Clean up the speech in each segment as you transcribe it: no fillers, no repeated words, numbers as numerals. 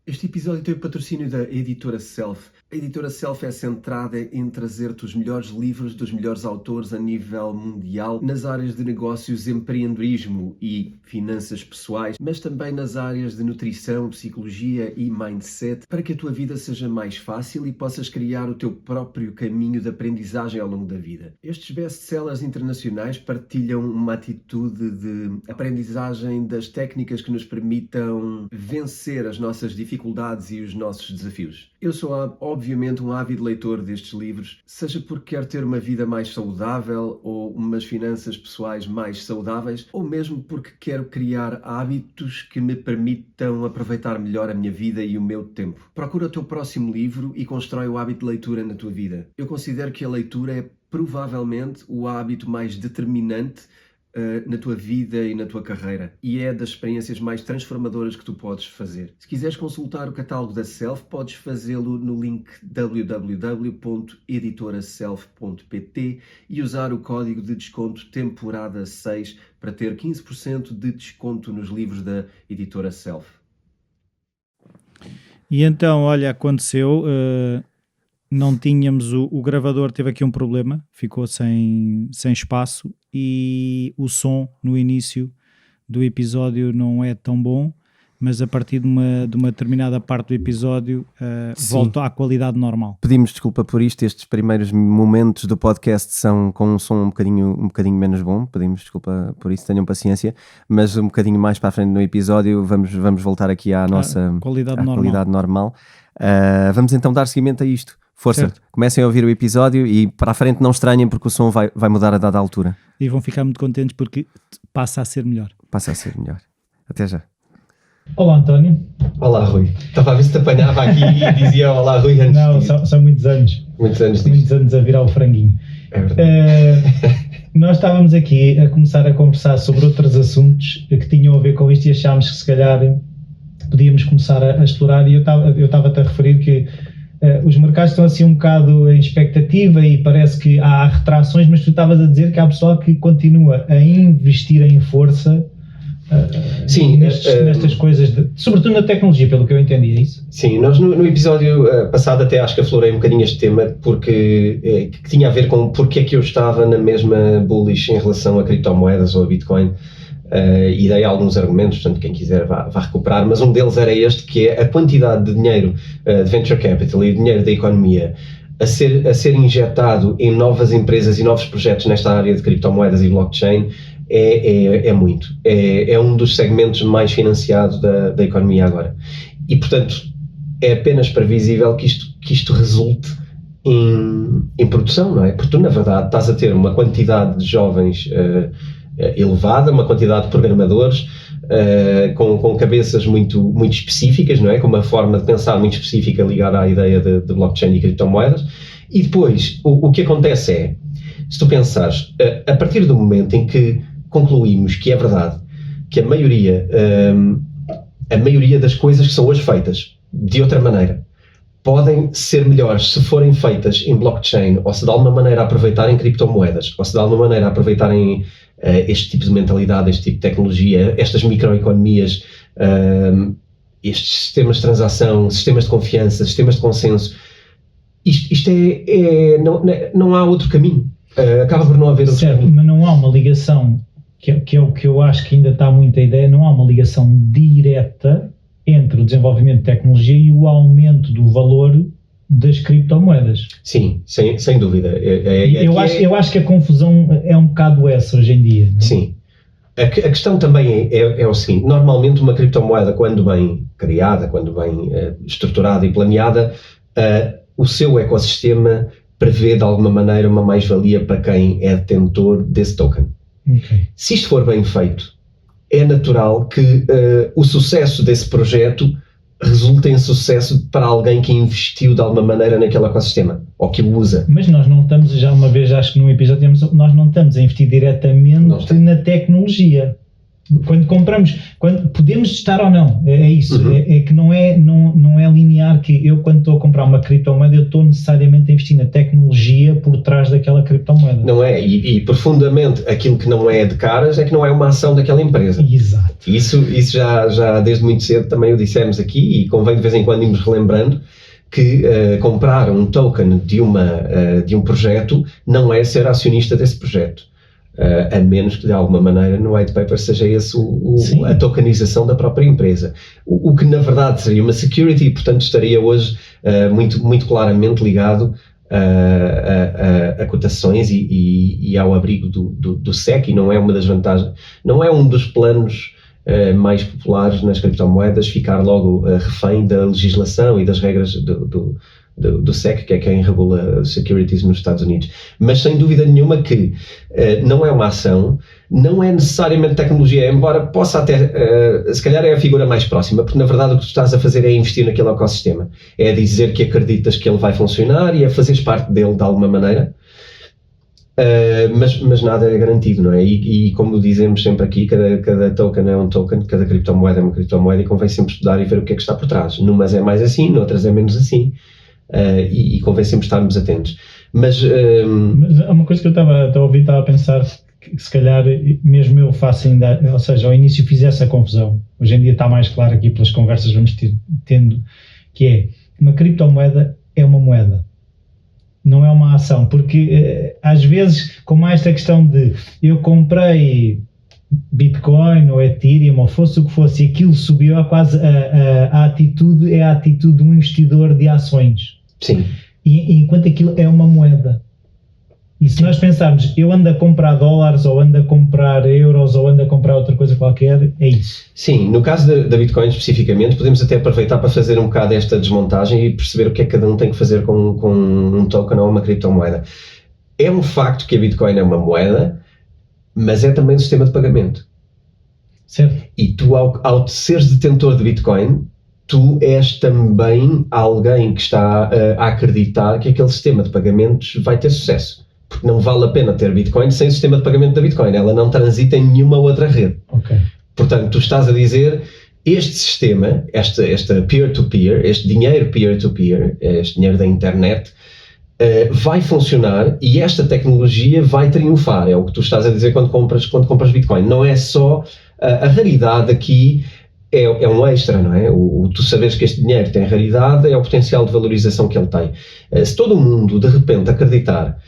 Este episódio tem o patrocínio da Editora Self. A Editora Self é centrada em trazer-te os melhores livros dos melhores autores a nível mundial nas áreas de negócios, empreendedorismo e finanças pessoais, mas também nas áreas de nutrição, psicologia e mindset, para que a tua vida seja mais fácil e possas criar o teu próprio caminho de aprendizagem ao longo da vida. Estes best-sellers internacionais partilham uma atitude de aprendizagem das técnicas que nos permitam vencer as nossas dificuldades e os nossos desafios. Eu sou, obviamente, um ávido leitor destes livros, seja porque quero ter uma vida mais saudável ou umas finanças pessoais mais saudáveis, ou mesmo porque quero criar hábitos que me permitam aproveitar melhor a minha vida e o meu tempo. Procura o teu próximo livro e constrói o hábito de leitura na tua vida. Eu considero que a leitura é provavelmente o hábito mais determinante na tua vida e na tua carreira, e é das experiências mais transformadoras que tu podes fazer. Se quiseres consultar o catálogo da Self, podes fazê-lo no link www.editoraself.pt e usar o código de desconto temporada 6 para ter 15% de desconto nos livros da Editora Self. E então, olha, aconteceu, não tínhamos, o gravador teve aqui um problema, ficou sem espaço e o som no início do episódio não é tão bom, mas a partir de uma determinada parte do episódio volta à qualidade normal. Pedimos desculpa por isto, estes primeiros momentos do podcast são com um som um bocadinho menos bom, pedimos desculpa por isso, tenham paciência, mas um bocadinho mais para a frente no episódio vamos voltar aqui à nossa qualidade normal. Vamos então dar seguimento a isto. Força, certo. Comecem a ouvir o episódio e para a frente não estranhem porque o som vai mudar a dada altura. E vão ficar muito contentes porque passa a ser melhor. Até já. Olá, António. Olá, Rui. Estava a ver se te apanhava aqui e dizia olá, Rui, antes. Não, são muitos anos. Muitos anos a virar o franguinho. É verdade. Nós estávamos aqui a começar a conversar sobre outros assuntos que tinham a ver com isto e achámos que se calhar podíamos começar a explorar, e eu estava-te a referir que os mercados estão assim um bocado em expectativa e parece que há retrações, mas tu estavas a dizer que há pessoal que continua a investir em força nestas coisas, sobretudo na tecnologia, pelo que eu entendi, é isso? Sim, nós no episódio passado até acho que aflorei um bocadinho este tema porque que tinha a ver com porque é que eu estava na mesma bullish em relação a criptomoedas ou a Bitcoin. E dei alguns argumentos, portanto quem quiser vá recuperar, mas um deles era este, que é a quantidade de dinheiro de venture capital e dinheiro da economia a ser injetado em novas empresas e novos projetos nesta área de criptomoedas e blockchain é muito. É um dos segmentos mais financiados da economia agora. E portanto é apenas previsível que isto resulte em produção, não é? Porque tu na verdade estás a ter uma quantidade de jovens elevada, uma quantidade de programadores com cabeças muito específicas, não é? Com uma forma de pensar muito específica ligada à ideia de blockchain e criptomoedas. E depois, o que acontece é, se tu pensares, a partir do momento em que concluímos que é verdade que a maioria das coisas que são hoje feitas de outra maneira podem ser melhores se forem feitas em blockchain, ou se de alguma maneira aproveitarem criptomoedas, ou se de alguma maneira aproveitarem este tipo de mentalidade, este tipo de tecnologia, estas microeconomias, estes sistemas de transação, sistemas de confiança, sistemas de consenso, isto não há outro caminho. Acaba por não haver outro caminho. Mas não há uma ligação, que é o que eu acho que ainda está muita ideia, não há uma ligação direta entre o desenvolvimento de tecnologia e o aumento do valor das criptomoedas. Sim, sem dúvida. Eu acho que a confusão é um bocado essa hoje em dia. Não é? Sim. A questão também é o seguinte: normalmente uma criptomoeda, quando bem criada, quando bem estruturada e planeada, o seu ecossistema prevê de alguma maneira uma mais-valia para quem é detentor desse token. Okay. Se isto for bem feito, é natural que o sucesso desse projeto resulta em sucesso para alguém que investiu de alguma maneira naquele ecossistema, ou que o usa. Mas nós não estamos, já uma vez, acho que num episódio, nós não estamos a investir diretamente na tecnologia. Quando compramos, quando podemos testar ou não, é isso, é que não é linear, que eu quando estou a comprar uma criptomoeda eu estou necessariamente a investir na tecnologia por trás daquela criptomoeda. Não é, e profundamente aquilo que não é de caras é que não é uma ação daquela empresa. Exato. Isso já desde muito cedo também o dissemos aqui, e convém de vez em quando irmos relembrando que comprar um token de um projeto não é ser acionista desse projeto. A menos que de alguma maneira no white paper seja esse a tokenização da própria empresa. O que na verdade seria uma security e portanto estaria hoje muito, muito claramente ligado a cotações e ao abrigo do SEC, e não é uma das vantagens, não é um dos planos mais populares nas criptomoedas ficar logo refém da legislação e das regras do SEC, que é quem regula securities nos Estados Unidos. Mas sem dúvida nenhuma que não é uma ação, não é necessariamente tecnologia, embora possa até, se calhar é a figura mais próxima, porque na verdade o que tu estás a fazer é investir naquele ecossistema, é dizer que acreditas que ele vai funcionar e é fazeres parte dele de alguma maneira. Mas nada é garantido, não é? E como dizemos sempre aqui, cada token é um token, cada criptomoeda é uma criptomoeda, e convém sempre estudar e ver o que é que está por trás. Numas é mais assim, noutras é menos assim. E convém sempre estarmos atentos. Mas uma coisa que eu estava a ouvir, estava a pensar que se calhar mesmo eu faço ainda, ou seja, ao início fiz essa confusão. Hoje em dia está mais claro aqui pelas conversas que vamos tendo, que é uma criptomoeda é uma moeda, não é uma ação, porque às vezes, como há esta questão de eu comprei Bitcoin ou Ethereum ou fosse o que fosse e aquilo subiu, é quase a atitude é a atitude de um investidor de ações. Sim. E enquanto aquilo é uma moeda. E se nós pensarmos, eu ando a comprar dólares ou ando a comprar euros ou ando a comprar outra coisa qualquer, é isso. Sim, no caso da Bitcoin especificamente, podemos até aproveitar para fazer um bocado esta desmontagem e perceber o que é que cada um tem que fazer com um token ou uma criptomoeda. É um facto que a Bitcoin é uma moeda, mas é também um sistema de pagamento. Certo. E tu, ao seres detentor de Bitcoin, tu és também alguém que está a acreditar que aquele sistema de pagamentos vai ter sucesso. Porque não vale a pena ter Bitcoin sem o sistema de pagamento da Bitcoin. Ela não transita em nenhuma outra rede. Okay. Portanto, tu estás a dizer, este sistema, esta peer-to-peer, este dinheiro peer-to-peer, este dinheiro da internet, vai funcionar e esta tecnologia vai triunfar. É o que tu estás a dizer quando compras Bitcoin. Não é só a raridade aqui, é um extra, não é? Tu saberes que este dinheiro tem raridade é o potencial de valorização que ele tem. Se todo mundo de repente acreditar,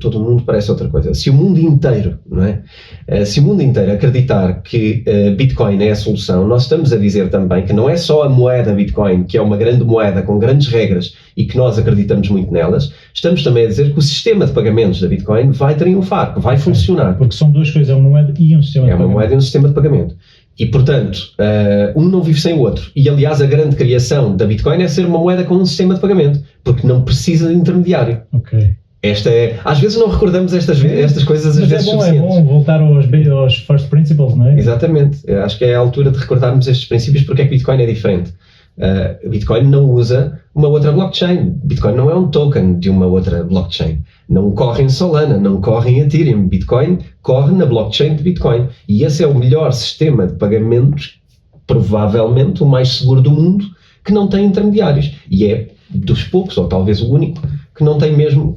todo mundo parece outra coisa, se o mundo inteiro, não é? Se o mundo inteiro acreditar que Bitcoin é a solução, nós estamos a dizer também que não é só a moeda Bitcoin, que é uma grande moeda com grandes regras e que nós acreditamos muito nelas, estamos também a dizer que o sistema de pagamentos da Bitcoin vai triunfar, que vai funcionar. Porque são duas coisas, é uma moeda e um sistema de pagamento. É uma moeda e um sistema de pagamento. E, portanto, um não vive sem o outro. E, aliás, a grande criação da Bitcoin é ser uma moeda com um sistema de pagamento, porque não precisa de intermediário. Ok. Às vezes não recordamos estas coisas, às vezes suficientes. É bom voltar aos first principles, não é? Exatamente. Eu acho que é a altura de recordarmos estes princípios, porque é que Bitcoin é diferente. Bitcoin não usa uma outra blockchain. Bitcoin não é um token de uma outra blockchain. Não corre em Solana, não corre em Ethereum. Bitcoin corre na blockchain de Bitcoin. E esse é o melhor sistema de pagamentos, provavelmente o mais seguro do mundo, que não tem intermediários. E é dos poucos, ou talvez o único, que não tem mesmo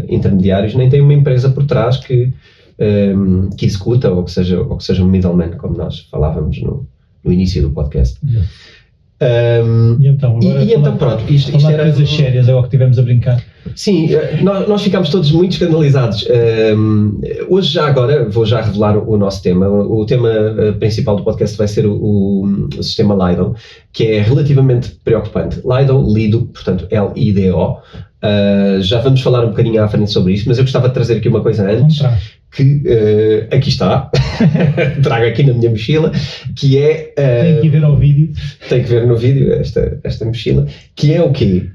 intermediários, nem tem uma empresa por trás que executa, ou que seja um middleman, como nós falávamos no início do podcast. E então pronto, isto era coisas sérias, é o que tivemos a brincar. Sim, nós ficámos todos muito escandalizados. Hoje, já agora, vou já revelar o nosso tema. O tema principal do podcast vai ser o sistema Lido, que é relativamente preocupante. Lido, portanto, L-I-D-O. Já vamos falar um bocadinho à frente sobre isso, mas eu gostava de trazer aqui uma coisa antes, que aqui está, trago aqui na minha mochila, que é... tem que ver ao vídeo. Tem que ver no vídeo esta mochila, que é o quê?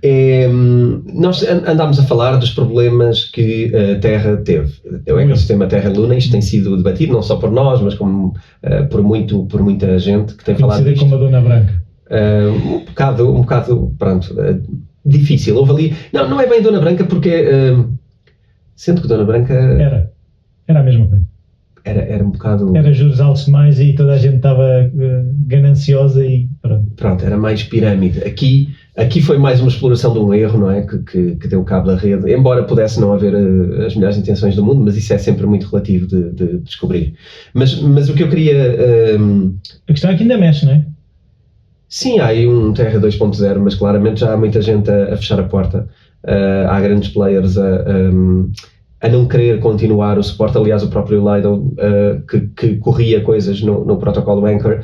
Nós andámos a falar dos problemas que a Terra teve. O ecossistema Terra-Luna, isto tem sido debatido, não só por nós, mas como por muita gente que tem falado disto. Como a Dona Branca. Um bocado, pronto, difícil. Houve ali... Não é bem Dona Branca, porque... sendo que Dona Branca... Era a mesma coisa. era um bocado... Era juros altos demais e toda a gente estava gananciosa e pronto. Pronto, era mais pirâmide. Aqui foi mais uma exploração de um erro, não é? Que deu cabo da rede, embora pudesse não haver as melhores intenções do mundo, mas isso é sempre muito relativo de descobrir. Mas o que eu queria... A questão é que ainda mexe, não é? Sim, há aí um Terra 2.0, mas claramente já há muita gente a fechar a porta. Há grandes players a não querer continuar o suporte. Aliás, o próprio Lido, que corria coisas no protocolo Anchor,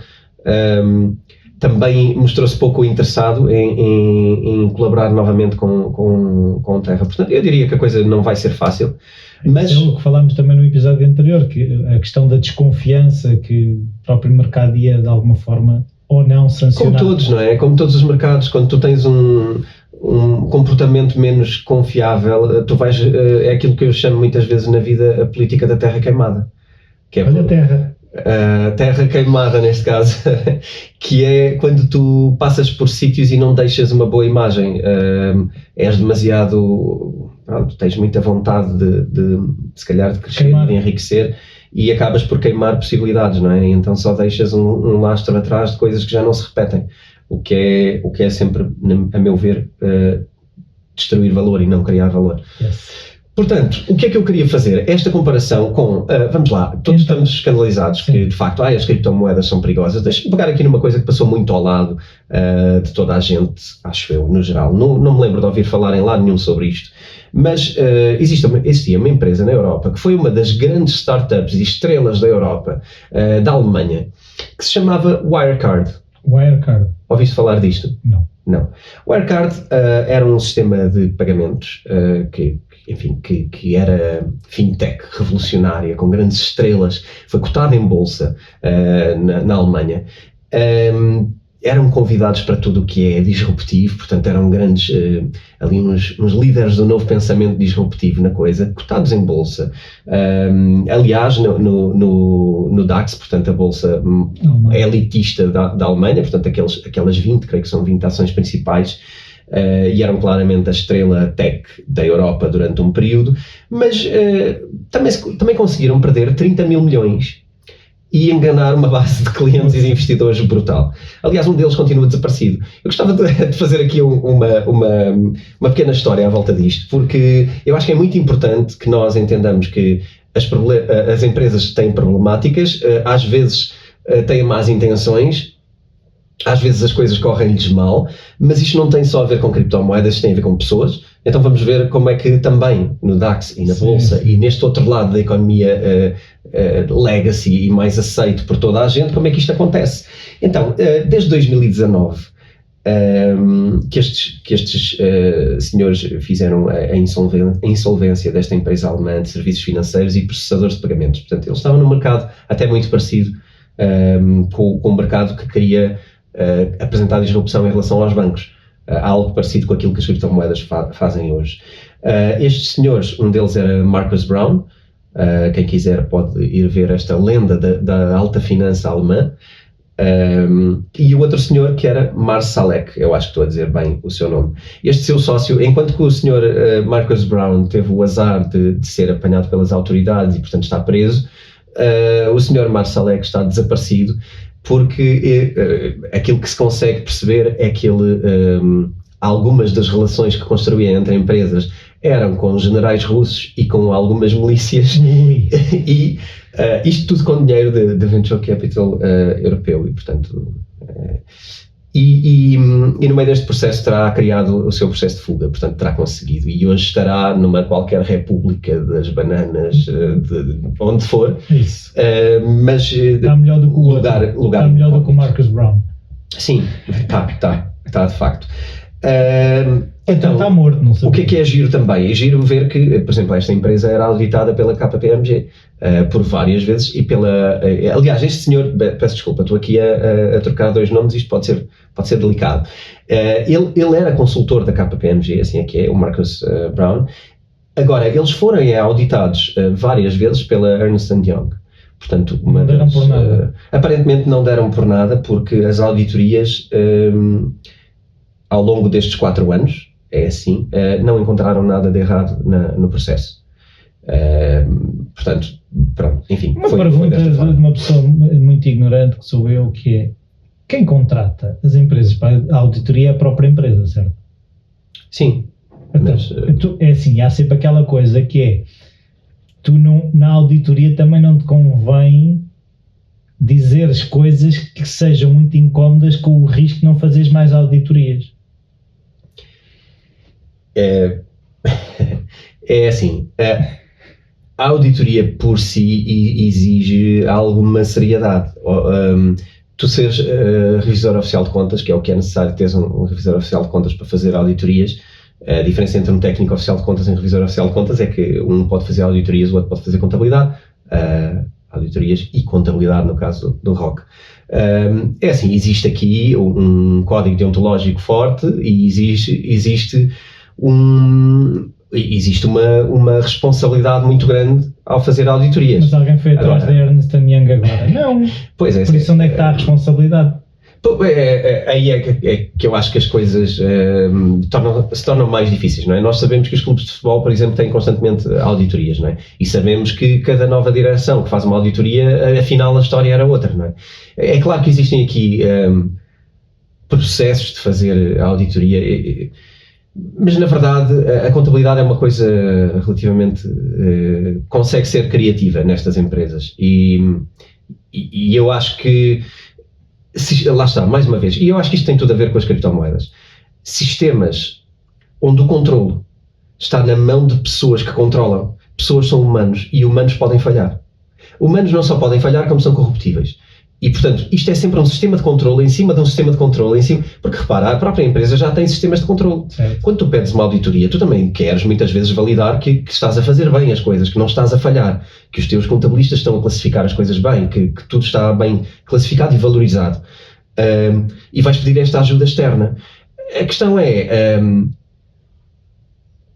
também mostrou-se pouco interessado em colaborar novamente com o Terra. Portanto, eu diria que a coisa não vai ser fácil. Mas... Isso é o que falámos também no episódio anterior, que a questão da desconfiança que o próprio mercado ia de alguma forma ou não sancionar. Como todos, não é? Como todos os mercados, quando tu tens um comportamento menos confiável, tu vais... é aquilo que eu chamo muitas vezes na vida a política da terra queimada. Que é Olha a terra. A terra queimada, neste caso, que é quando tu passas por sítios e não deixas uma boa imagem. És demasiado... Pronto, tens muita vontade se calhar de crescer, de enriquecer, e acabas por queimar possibilidades, não é? E então só deixas um lastro atrás de coisas que já não se repetem, o que é sempre, a meu ver, destruir valor e não criar valor. Yes. Portanto, o que é que eu queria fazer? Esta comparação com, vamos lá, todos estamos escandalizados que de facto as criptomoedas são perigosas. Deixa-me pegar aqui numa coisa que passou muito ao lado de toda a gente, acho eu, no geral. Não me lembro de ouvir falar em lado nenhum sobre isto, mas existia uma empresa na Europa que foi uma das grandes startups e estrelas da Europa, da Alemanha, que se chamava Wirecard. Wirecard. Ouviste falar disto? Não. Wirecard era um sistema de pagamentos que era fintech, revolucionária, com grandes estrelas, foi cotada em bolsa na Alemanha. Eram convidados para tudo o que é disruptivo, portanto eram grandes, ali uns líderes do novo pensamento disruptivo na coisa, cotados em bolsa. Aliás, no DAX, portanto a bolsa elitista da Alemanha, portanto aquelas 20, creio que são 20 ações principais, e eram claramente a estrela tech da Europa durante um período, mas também conseguiram perder 30 mil milhões e enganar uma base de clientes e de investidores brutal. Aliás, um deles continua desaparecido. Eu gostava de fazer aqui uma pequena história à volta disto, porque eu acho que é muito importante que nós entendamos que as empresas têm problemáticas, às vezes têm más intenções, às vezes as coisas correm-lhes mal, mas isto não tem só a ver com criptomoedas, isto tem a ver com pessoas. Então vamos ver como é que também no DAX e na Bolsa e neste outro lado da economia legacy e mais aceito por toda a gente, como é que isto acontece. Então, desde 2019, que estes senhores fizeram a insolvência desta empresa alemã de serviços financeiros e processadores de pagamentos. Portanto, eles estavam num mercado até muito parecido com o mercado que queria apresentar disrupção em relação aos bancos, algo parecido com aquilo que as criptomoedas fazem hoje. Estes senhores, um deles era Marcus Braun, quem quiser pode ir ver esta lenda da alta finança alemã, e o outro senhor que era Mar Salek, eu acho que estou a dizer bem o seu nome. Este seu sócio, enquanto que o senhor Marcus Braun teve o azar de ser apanhado pelas autoridades e portanto está preso, o senhor Mar Salek está desaparecido, porque aquilo que se consegue perceber é que ele, algumas das relações que construía entre empresas eram com generais russos e com algumas milícias, e isto tudo com dinheiro de venture capital europeu, e portanto... E no meio deste processo terá criado o seu processo de fuga, portanto terá conseguido, e hoje estará numa qualquer república das bananas, de onde for. Isso. Mas está melhor do que o lugar está melhor do que o Marcus Brown. Sim, está de facto. Então está morto, não sei. O que é giro também? É giro ver que, por exemplo, esta empresa era auditada pela KPMG por várias vezes e aliás, este senhor, peço desculpa, estou aqui a trocar dois nomes, isto pode ser delicado. Ele era consultor da KPMG, assim é que é, o Marcus Brown. Agora, eles foram auditados várias vezes pela Ernst & Young. Portanto, não deram por nada. Aparentemente não deram por nada, porque as auditorias ao longo destes 4 anos, não encontraram nada de errado no processo. Portanto, pronto, enfim. Uma foi pergunta desta de forma. uma pessoa muito ignorante que sou eu, que é: quem contrata as empresas para a auditoria é a própria empresa, certo? Sim, Então, mas, é assim, há sempre aquela coisa que é: tu na auditoria também não te convém dizeres coisas que sejam muito incómodas, com o risco de não fazeres mais auditorias. é assim, a auditoria por si exige alguma seriedade. Tu seres revisor oficial de contas, que é o que é necessário, teres um revisor oficial de contas para fazer auditorias. A diferença entre um técnico oficial de contas e um revisor oficial de contas é que um pode fazer auditorias, o outro pode fazer contabilidade, auditorias e contabilidade no caso do ROC. É assim, existe aqui um código deontológico forte e existe uma responsabilidade muito grande ao fazer auditorias. Mas alguém foi atrás Agora, da Ernst & Young agora? Não. Pois é. Por isso onde é que está a responsabilidade? Aí é que eu acho que as coisas se tornam mais difíceis, não é? Nós sabemos que os clubes de futebol, por exemplo, têm constantemente auditorias, não é? E sabemos que cada nova direção que faz uma auditoria, afinal a história era outra, não é? É claro que existem aqui processos de fazer a auditoria, mas na verdade a contabilidade é uma coisa relativamente consegue ser criativa nestas empresas e eu acho que lá está, mais uma vez, e eu acho que isto tem tudo a ver com as criptomoedas. Sistemas onde o controle está na mão de pessoas que controlam. Pessoas são humanos e humanos podem falhar. Humanos não só podem falhar, como são corruptíveis. E, portanto, isto é sempre um sistema de controle em cima de um sistema de controle em cima, porque repara, a própria empresa já tem sistemas de controle. Certo. Quando tu pedes uma auditoria, tu também queres muitas vezes validar que estás a fazer bem as coisas, que não estás a falhar, que os teus contabilistas estão a classificar as coisas bem, que tudo está bem classificado e valorizado. E vais pedir esta ajuda externa. A questão é,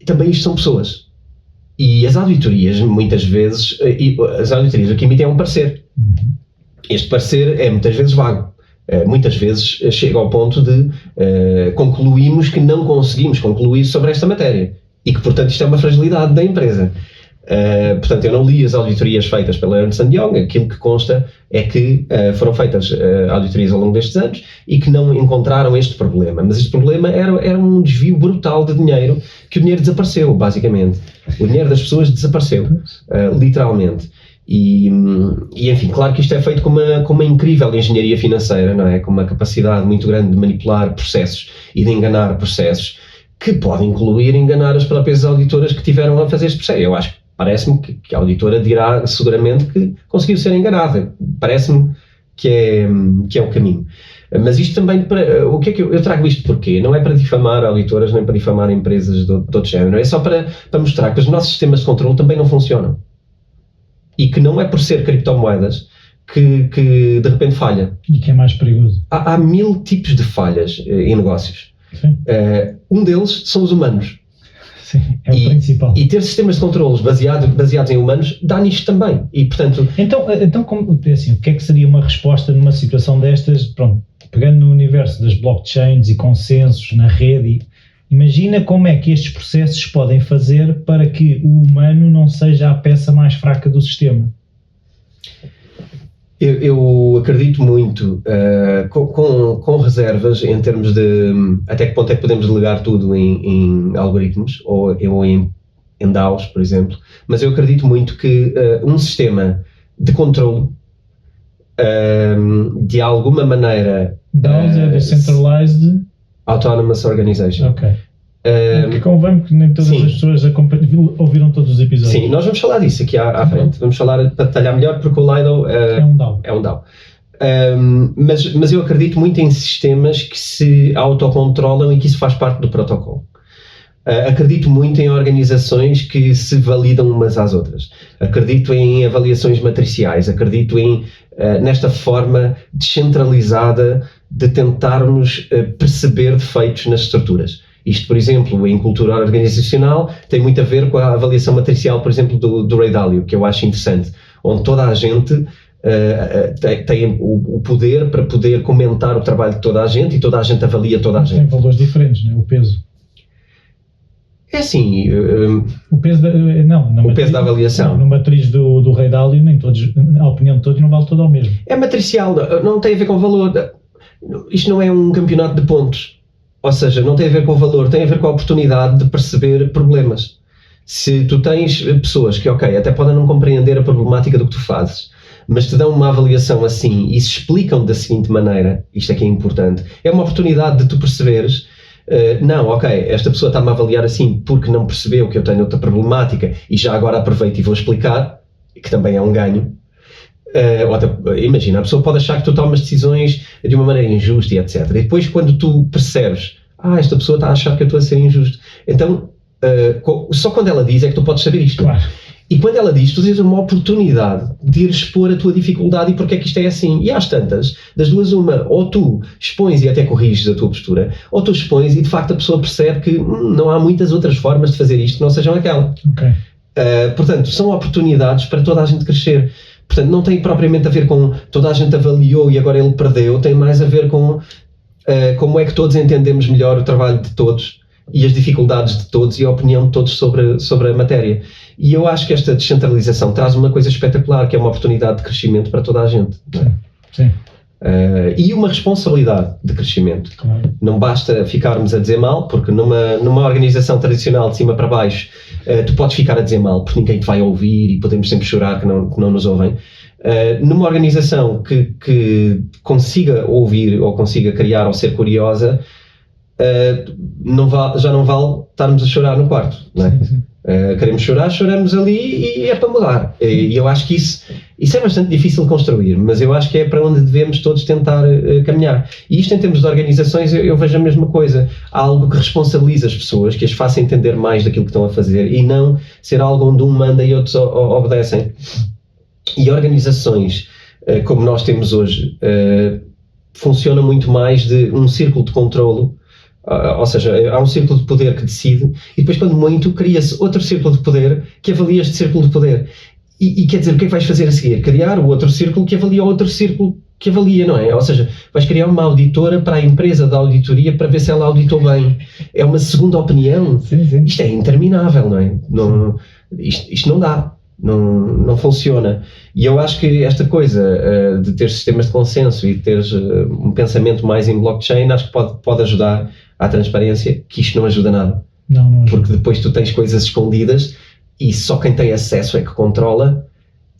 também isto são pessoas. E as auditorias, muitas vezes, o que emitem é um parecer. Este parecer é muitas vezes vago. Muitas vezes chega ao ponto de concluímos que não conseguimos concluir sobre esta matéria e que, portanto, isto é uma fragilidade da empresa. Portanto, eu não li as auditorias feitas pela Ernst & Young. Aquilo que consta é que foram feitas auditorias ao longo destes anos e que não encontraram este problema. Mas este problema era um desvio brutal de dinheiro, que o dinheiro desapareceu, basicamente. O dinheiro das pessoas desapareceu, literalmente. E enfim, claro que isto é feito com uma incrível engenharia financeira, não é? Com uma capacidade muito grande de manipular processos e de enganar processos, que pode incluir enganar as próprias auditoras que tiveram a fazer este processo. Eu acho, parece-me que a auditora dirá seguramente que conseguiu ser enganada. Parece-me que é o caminho. Mas isto também, o que é que eu trago isto porquê? Não é para difamar auditoras, nem para difamar empresas de outro género, é só para mostrar que os nossos sistemas de controle também não funcionam. E que não é por ser criptomoedas que de repente falha. E que é mais perigoso. Há 1000 tipos de falhas em negócios. Sim. Um deles são os humanos. Sim, é o principal. E ter sistemas de controles baseados em humanos dá nisto também. E, portanto... Então como, assim, o que é que seria uma resposta numa situação destas? Pronto, pegando no universo das blockchains e consensos na rede, imagina como é que estes processos podem fazer para que o humano não seja a peça mais fraca do sistema. Eu acredito muito, com reservas, em termos de até que ponto é que podemos delegar tudo em algoritmos ou em DAOs, por exemplo, mas eu acredito muito que um sistema de controle, de alguma maneira... DAOs é Decentralized... Autonomous Organization. Ok. Que convém, porque nem todas as pessoas ouviram todos os episódios. Sim, nós vamos falar disso aqui à frente. Vamos falar para detalhar melhor, porque o Lido é um DAO. É um DAO. Mas eu acredito muito em sistemas que se autocontrolam e que isso faz parte do protocolo. Acredito muito em organizações que se validam umas às outras. Acredito em avaliações matriciais. Acredito nesta forma descentralizada de tentarmos perceber defeitos nas estruturas. Isto, por exemplo, em cultura organizacional, tem muito a ver com a avaliação matricial, por exemplo, do Ray Dalio, que eu acho interessante, onde toda a gente tem o poder para poder comentar o trabalho de toda a gente e toda a gente avalia toda a gente. Tem valores diferentes, não é? O peso. É assim, O peso da, não, na o matriz, peso da avaliação. No matriz do Rei Dálio, nem todos, a opinião de todos não vale toda ao mesmo. É matricial, não tem a ver com valor. Isto não é um campeonato de pontos. Ou seja, não tem a ver com o valor, tem a ver com a oportunidade de perceber problemas. Se tu tens pessoas que, ok, até podem não compreender a problemática do que tu fazes, mas te dão uma avaliação assim e se explicam da seguinte maneira, isto é que é importante, é uma oportunidade de tu perceberes, não, ok, esta pessoa está-me a avaliar assim porque não percebeu que eu tenho outra problemática e já agora aproveito e vou explicar, que também é um ganho. Ou até, imagina, a pessoa pode achar que tu tomas decisões de uma maneira injusta e etc. E depois quando tu percebes, esta pessoa está a achar que eu estou a ser injusto, então só quando ela diz é que tu podes saber isto. Claro. E quando ela diz, tu tens uma oportunidade de ir expor a tua dificuldade e porque é que isto é assim. E às tantas, das duas uma, ou tu expões e até corriges a tua postura, ou tu expões e de facto a pessoa percebe que não há muitas outras formas de fazer isto que não sejam aquela. Okay. Portanto, são oportunidades para toda a gente crescer. Portanto, não tem propriamente a ver com toda a gente avaliou e agora ele perdeu, tem mais a ver com como é que todos entendemos melhor o trabalho de todos e as dificuldades de todos e a opinião de todos sobre a matéria. E eu acho que esta descentralização traz uma coisa espetacular, que é uma oportunidade de crescimento para toda a gente. Sim. E uma responsabilidade de crescimento. Claro. Não basta ficarmos a dizer mal, porque numa organização tradicional de cima para baixo, tu podes ficar a dizer mal, porque ninguém te vai ouvir e podemos sempre chorar que não nos ouvem. Numa organização que consiga ouvir ou consiga criar ou ser curiosa, já não vale estarmos a chorar no quarto, não é? Sim. Queremos chorar, choramos ali e é para mudar. E eu acho que isso é bastante difícil de construir, mas eu acho que é para onde devemos todos tentar caminhar. E isto em termos de organizações eu vejo a mesma coisa. Há algo que responsabiliza as pessoas, que as faça entender mais daquilo que estão a fazer e não ser algo onde um manda e outros obedecem. E organizações como nós temos hoje funcionam muito mais de um círculo de controlo. Ou seja, há um círculo de poder que decide e depois quando muito cria-se outro círculo de poder que avalia este círculo de poder e quer dizer, o que é que vais fazer a seguir? Criar o outro círculo que avalia o outro círculo que avalia, não é? Ou seja, vais criar uma auditora para a empresa da auditoria para ver se ela auditou bem. É uma segunda opinião. Sim. Isto é interminável, não é? Isto não dá. Não funciona. E eu acho que esta coisa de ter sistemas de consenso e de teres um pensamento mais em blockchain, acho que pode ajudar à transparência, que isto não ajuda nada. Não ajuda. Porque depois tu tens coisas escondidas e só quem tem acesso é que controla.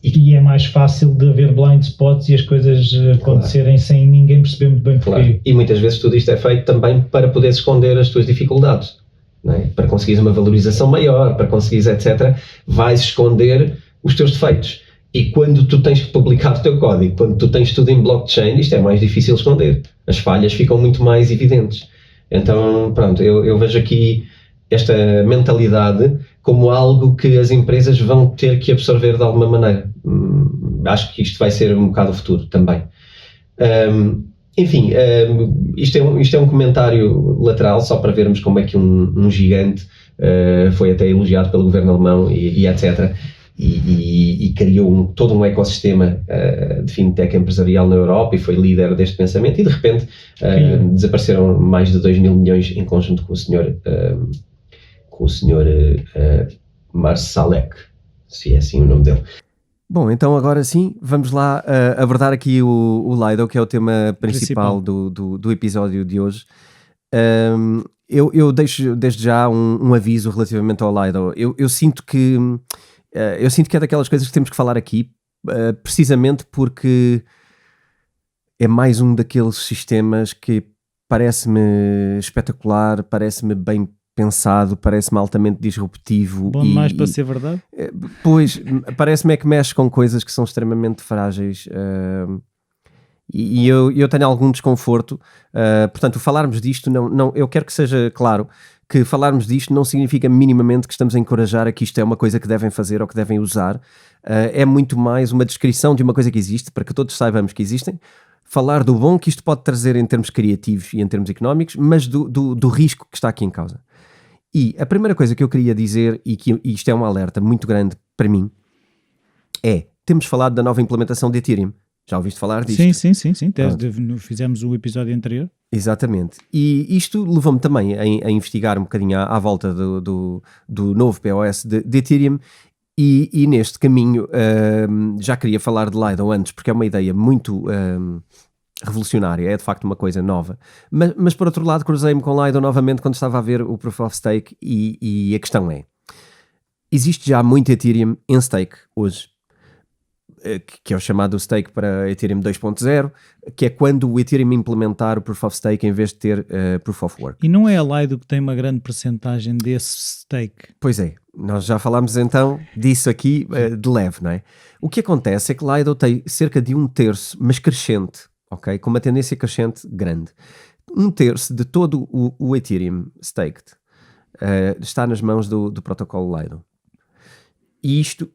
E é mais fácil de haver blind spots e as coisas acontecerem sem ninguém perceber muito bem porquê. Claro. E muitas vezes tudo isto é feito também para poderes esconder as tuas dificuldades. Não é? Para conseguires uma valorização maior, para conseguires etc., vais esconder os teus defeitos. E quando tu tens que publicar o teu código, quando tu tens tudo em blockchain, isto é mais difícil esconder. As falhas ficam muito mais evidentes. Então, pronto, eu vejo aqui esta mentalidade como algo que as empresas vão ter que absorver de alguma maneira. Acho que isto vai ser um bocado o futuro também. Enfim, isto é um comentário lateral, só para vermos como é que um gigante foi até elogiado pelo governo alemão e etc. E criou todo um ecossistema de fintech empresarial na Europa e foi líder deste pensamento e de repente desapareceram mais de 2 mil milhões em conjunto com o senhor Marsalek, se é assim o nome dele. Bom, então agora sim, vamos lá abordar aqui o Lido, que é o tema principal. Do episódio de hoje. Eu deixo desde já um aviso relativamente ao Lido. Eu sinto que é daquelas coisas que temos que falar aqui, precisamente porque é mais um daqueles sistemas que parece-me espetacular, parece-me bem pensado, parece-me altamente disruptivo. Bom demais para ser verdade? Pois, parece-me que mexe com coisas que são extremamente frágeis e eu tenho algum desconforto. Portanto, falarmos disto, eu quero que seja claro que falarmos disto não significa minimamente que estamos a encorajar a que isto é uma coisa que devem fazer ou que devem usar. É muito mais uma descrição de uma coisa que existe, para que todos saibamos que existem, falar do bom que isto pode trazer em termos criativos e em termos económicos, mas do risco que está aqui em causa. E a primeira coisa que eu queria dizer, e que isto é um alerta muito grande para mim, temos falado da nova implementação de Ethereum. Já ouviste falar disto? Sim. Fizemos o episódio anterior. Exatamente. E isto levou-me também a investigar um bocadinho à volta do novo POS de Ethereum. E neste caminho já queria falar de Lido antes, porque é uma ideia muito revolucionária, é de facto uma coisa nova. Mas por outro lado, cruzei-me com Lido novamente quando estava a ver o Proof of Stake e a questão é, existe já muito Ethereum em stake hoje, que é o chamado stake para Ethereum 2.0, que é quando o Ethereum implementar o Proof of Stake em vez de ter Proof of Work. E não é a Lido que tem uma grande percentagem desse stake? Pois é, nós já falámos então disso aqui de leve, não é? O que acontece é que Lido tem cerca de 1/3, mas crescente, ok? Com uma tendência crescente grande. 1/3 de todo o Ethereum staked está nas mãos do protocolo Lido. E isto,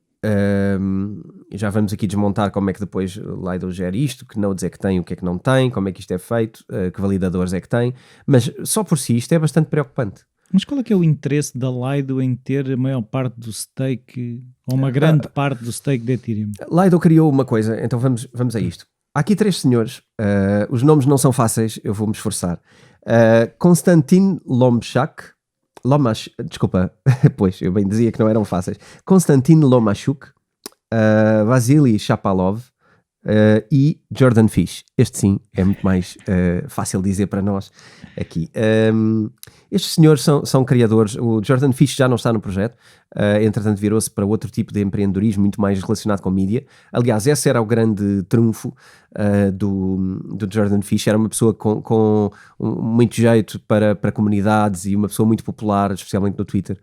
já vamos aqui desmontar como é que depois Lido gera isto, que nodes é que tem, o que é que não tem, como é que isto é feito, que validadores é que tem, mas só por si isto é bastante preocupante. Mas qual é que é o interesse da Lido em ter a maior parte do stake, ou uma grande parte do stake de Ethereum? Lido criou uma coisa, então vamos a isto. Há aqui 3 senhores, os nomes não são fáceis, eu vou-me esforçar. Konstantin Lomachuk, desculpa, pois, eu bem dizia que não eram fáceis. Konstantin Lomachuk, Vasily Shapalov e Jordan Fish. Este sim é muito mais fácil dizer para nós aqui. Estes senhores são criadores. O Jordan Fish já não está no projeto, entretanto virou-se para outro tipo de empreendedorismo muito mais relacionado com mídia. Aliás, esse era o grande trunfo do Jordan Fish. Era uma pessoa com muito jeito para comunidades e uma pessoa muito popular, especialmente no Twitter.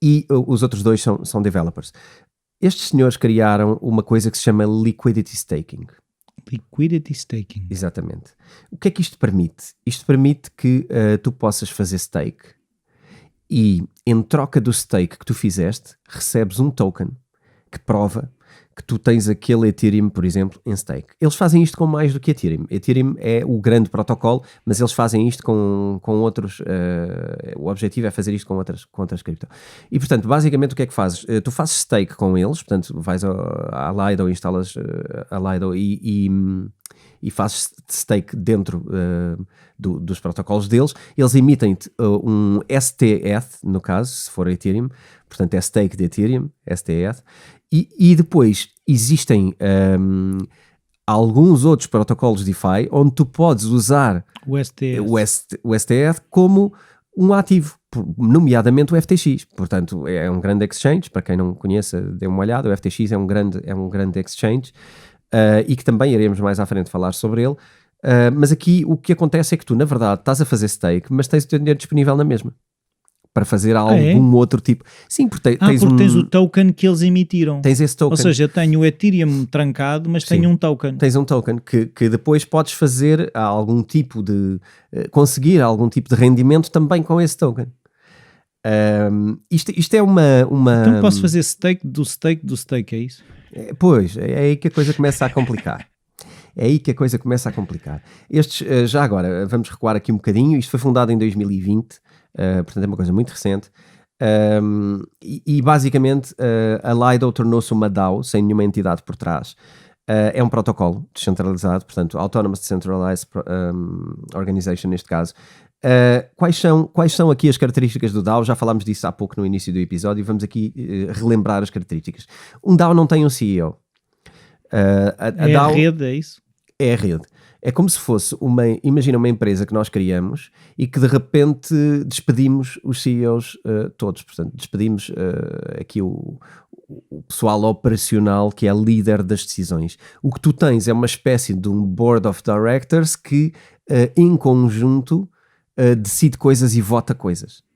E os outros dois são developers. Estes senhores criaram uma coisa que se chama Liquidity Staking. Liquidity Staking. Exatamente. O que é que isto permite? Isto permite que tu possas fazer stake e, em troca do stake que tu fizeste, recebes um token que prova que tu tens aquele Ethereum, por exemplo, em stake. Eles fazem isto com mais do que Ethereum. Ethereum é o grande protocolo, mas eles fazem isto com outros... o objetivo é fazer isto com outras cripto. E, portanto, basicamente o que é que fazes? Tu fazes stake com eles, portanto, vais à Lido, instalas a Lido e fazes stake dentro dos protocolos deles. Eles emitem-te um STETH, no caso, se for Ethereum, portanto é stake de Ethereum, STETH, e depois existem alguns outros protocolos DeFi onde tu podes usar o STETH como um ativo, nomeadamente o FTX. Portanto, é um grande exchange, para quem não conheça, dê uma olhada, o FTX é um grande exchange, e que também iremos mais à frente falar sobre ele, mas aqui o que acontece é que tu, na verdade, estás a fazer stake, mas tens o teu dinheiro disponível na mesma, para fazer algum outro tipo. Sim, porque tens o token que eles emitiram. Tens esse token. Ou seja, eu tenho o Ethereum trancado, mas tenho um token. Tens um token que depois podes fazer algum tipo de... conseguir algum tipo de rendimento também com esse token. Isto é uma... Então posso fazer stake do stake do stake, é isso? Pois, é aí que a coisa começa a complicar. Estes, já agora, vamos recuar aqui um bocadinho. Isto foi fundado em 2020, portanto é uma coisa muito recente. E basicamente a Lido tornou-se uma DAO, sem nenhuma entidade por trás. É um protocolo descentralizado, portanto Autonomous Decentralized Organization neste caso. Quais são aqui as características do DAO? Já falámos disso há pouco no início do episódio, vamos aqui relembrar as características. Um DAO não tem um CEO. DAO, a rede, é isso? É a rede. É como se fosse imagina uma empresa que nós criamos e que de repente despedimos os CEOs todos, portanto despedimos aqui o pessoal operacional que é líder das decisões. O que tu tens é uma espécie de um board of directors que em conjunto decide coisas e vota coisas.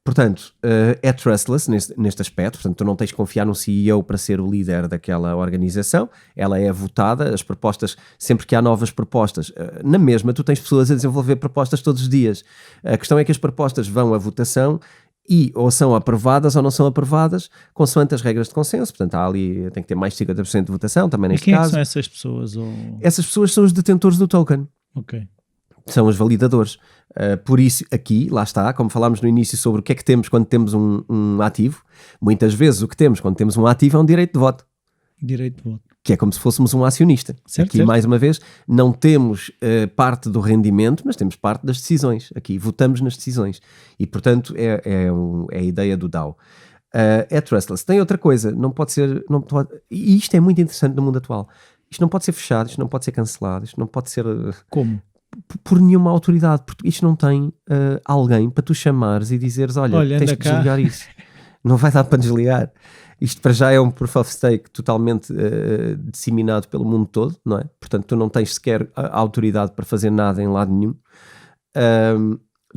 Portanto, é trustless neste aspecto, portanto tu não tens de confiar no CEO para ser o líder daquela organização, ela é votada, as propostas, sempre que há novas propostas, na mesma tu tens pessoas a desenvolver propostas todos os dias. A questão é que as propostas vão à votação e ou são aprovadas ou não são aprovadas, consoante as regras de consenso, portanto há ali, tem que ter mais de 50% de votação, também neste caso. E quem são essas pessoas? Essas pessoas são os detentores do token. Ok. São os validadores. Por isso, aqui, lá está, como falámos no início sobre o que é que temos quando temos um ativo, muitas vezes o que temos quando temos um ativo é um direito de voto. Direito de voto. que é como se fôssemos um acionista. Certo, Aqui, certo. mais uma vez, não temos parte do rendimento, mas temos parte das decisões. Aqui votamos nas decisões. E, portanto, é a ideia do DAO. É trustless. Tem outra coisa, não pode ser... E isto é muito interessante no mundo atual. Isto não pode ser fechado, isto não pode ser cancelado, isto não pode ser... Como? Por nenhuma autoridade, porque isto não tem alguém para tu chamares e dizeres, olha tens anda que cá. desligar isso. Não vai dar para desligar. Isto para já é um proof of stake totalmente disseminado pelo mundo todo, não é? Portanto, tu não tens sequer a autoridade para fazer nada em lado nenhum.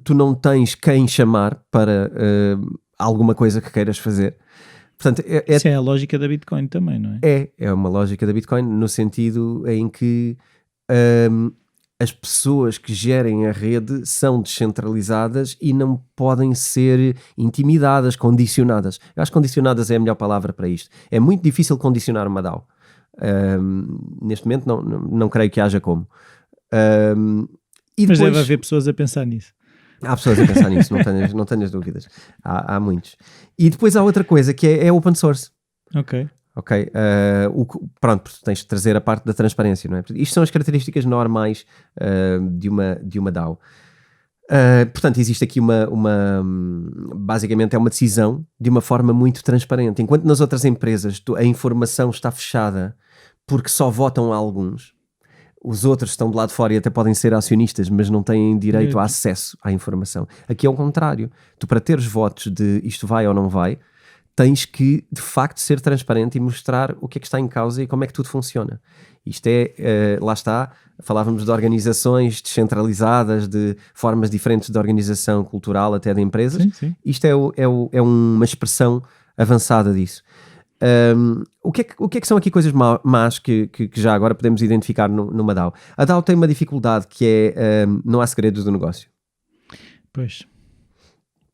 Tu não tens quem chamar para alguma coisa que queiras fazer. Portanto, Isso é a lógica da Bitcoin também, não é? É uma lógica da Bitcoin no sentido em que as pessoas que gerem a rede são descentralizadas e não podem ser intimidadas, condicionadas. Eu acho que condicionadas é a melhor palavra para isto. É muito difícil condicionar uma DAO. Neste momento não creio que haja como. E Mas depois, deve haver pessoas a pensar nisso. há pessoas a pensar nisso, não tenhas dúvidas. Há muitos. E depois há outra coisa que é open source. Ok. Ok, pronto, tens de trazer a parte da transparência, não é? Isto são as características normais de uma DAO. Portanto, existe aqui basicamente é uma decisão de uma forma muito transparente. Enquanto nas outras empresas a informação está fechada porque só votam alguns, os outros estão do lado de fora e até podem ser acionistas, mas não têm direito a acesso à informação. Aqui é o contrário. Tu, para teres votos de isto vai ou não vai, tens que, de facto, ser transparente e mostrar o que é que está em causa e como é que tudo funciona. Isto lá está, falávamos de organizações descentralizadas, de formas diferentes de organização cultural, até de empresas. Sim, sim. Isto é uma expressão avançada disso. O que é que são aqui coisas más que já agora podemos identificar numa DAO? A DAO tem uma dificuldade que é, não há segredos do negócio. Pois.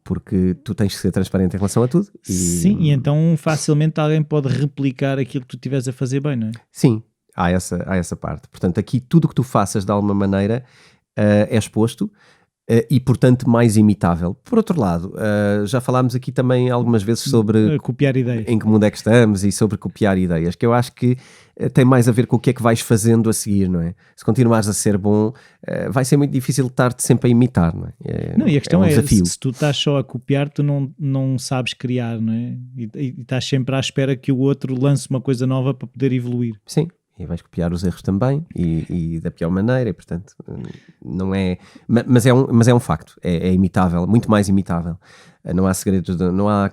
Porque tu tens que ser transparente em relação a tudo. Sim, e então facilmente alguém pode replicar aquilo que tu estiveres a fazer bem, não é? Sim, há essa parte. Portanto, aqui tudo o que tu faças de alguma maneira é exposto e, portanto, mais imitável. Por outro lado, já falámos aqui também algumas vezes sobre copiar ideias. Em que mundo é que estamos e sobre copiar ideias, que eu acho que tem mais a ver com o que é que vais fazendo a seguir, não é? Se continuares a ser bom, vai ser muito difícil estar-te sempre a imitar, não é? Não, e a questão um desafio. se tu estás só a copiar, tu não sabes criar, não é? E estás sempre à espera que o outro lance uma coisa nova para poder evoluir. Sim. E vais copiar os erros também e da pior maneira, e portanto não é, mas é um facto, é imitável, muito mais imitável. Não há segredos, não há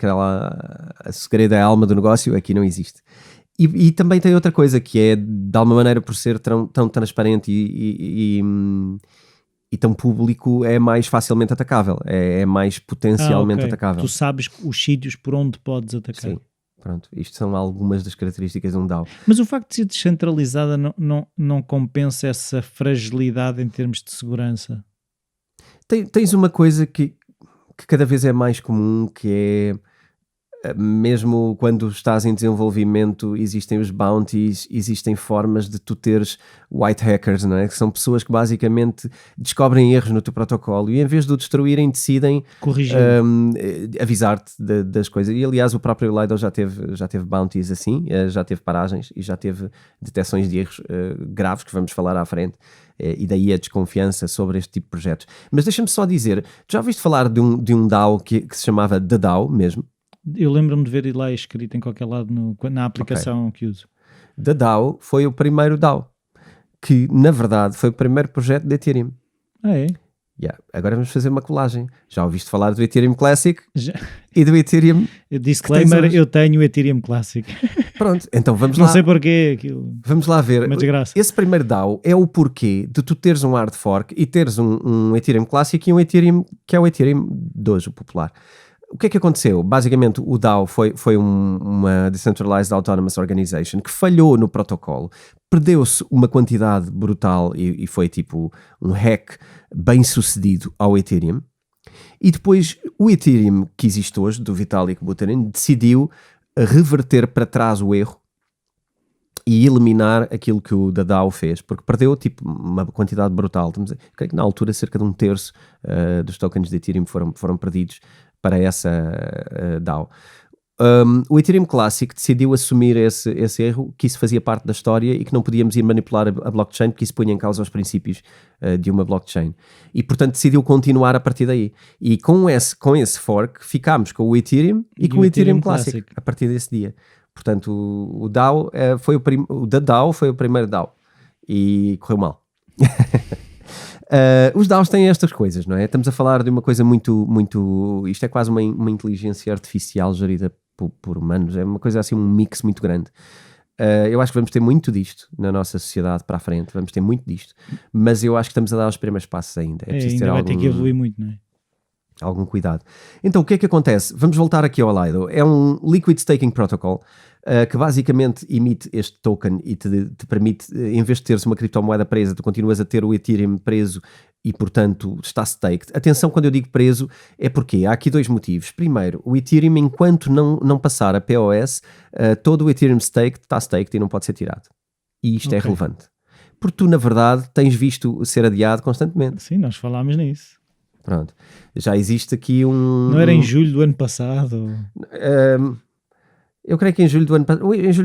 a segredo é a alma do negócio, aqui não existe. E também tem outra coisa que é, de alguma maneira, por ser tão transparente e tão público, é mais facilmente atacável, é mais potencialmente atacável. Tu sabes os sítios por onde podes atacar. Sim. Pronto, isto são algumas das características de um DAO. Mas o facto de ser descentralizada não compensa essa fragilidade em termos de segurança? Tens uma coisa que cada vez é mais comum, que é, mesmo quando estás em desenvolvimento, existem os bounties, existem formas de tu teres white hackers, não é? Que são pessoas que basicamente descobrem erros no teu protocolo e, em vez de o destruírem, decidem corrigir, avisar-te das coisas. E aliás, o próprio Lido já teve bounties assim, já teve paragens e já teve detecções de erros graves, que vamos falar à frente, e daí a desconfiança sobre este tipo de projetos. Mas deixa-me só dizer, já ouviste falar de um DAO que se chamava The DAO mesmo? Eu lembro-me de ver lá escrito em qualquer lado na aplicação que uso. The DAO foi o primeiro DAO, que na verdade foi o primeiro projeto de Ethereum. Ah, é? Yeah. Agora vamos fazer uma colagem. Já ouviste falar do Ethereum Classic Já. E do Ethereum? Disclaimer, eu tenho o Ethereum Classic. Pronto, então vamos lá. Não sei porquê. Aquilo... Vamos lá ver. Uma desgraça. Esse primeiro DAO é o porquê de tu teres um hard fork e teres um Ethereum Classic e um Ethereum que é o Ethereum de hoje, o popular. O que é que aconteceu? Basicamente, o DAO foi uma Decentralized Autonomous Organization que falhou no protocolo, perdeu-se uma quantidade brutal e foi tipo um hack bem sucedido ao Ethereum. E depois o Ethereum que existe hoje, do Vitalik Buterin, decidiu reverter para trás o erro e eliminar aquilo que o DAO fez, porque perdeu tipo uma quantidade brutal. Creio que na altura cerca de 1/3 dos tokens de Ethereum foram perdidos para essa DAO. O Ethereum Classic decidiu assumir esse erro, que isso fazia parte da história e que não podíamos ir manipular a blockchain porque isso punha em causa os princípios de uma blockchain. E, portanto, decidiu continuar a partir daí. E com esse fork ficámos com o Ethereum e com o Ethereum Classic a partir desse dia. Portanto, o DAO o da DAO foi o primeiro DAO e correu mal. Os DAOs têm estas coisas, não é? Estamos a falar de uma coisa muito... Isto é quase uma inteligência artificial gerida por humanos. É uma coisa assim, um mix muito grande. Eu acho que vamos ter muito disto na nossa sociedade para a frente. Vamos ter muito disto. Mas eu acho que estamos a dar os primeiros passos ainda. É preciso ainda vai ter que evoluir muito, não é? Algum cuidado. Então, o que é que acontece? Vamos voltar aqui ao Lido. É um Liquid Staking Protocol que basicamente emite este token e te permite, em vez de teres uma criptomoeda presa, tu continuas a ter o Ethereum preso e, portanto, está staked. Atenção, quando eu digo preso, é porque há aqui dois motivos. Primeiro, o Ethereum, enquanto não passar a POS, todo o Ethereum staked está staked e não pode ser tirado. E isto é relevante. Porque tu, na verdade, tens visto ser adiado constantemente. Sim, nós falámos nisso. Pronto. Já existe aqui um... Não era em julho do ano passado? Eu creio que em julho do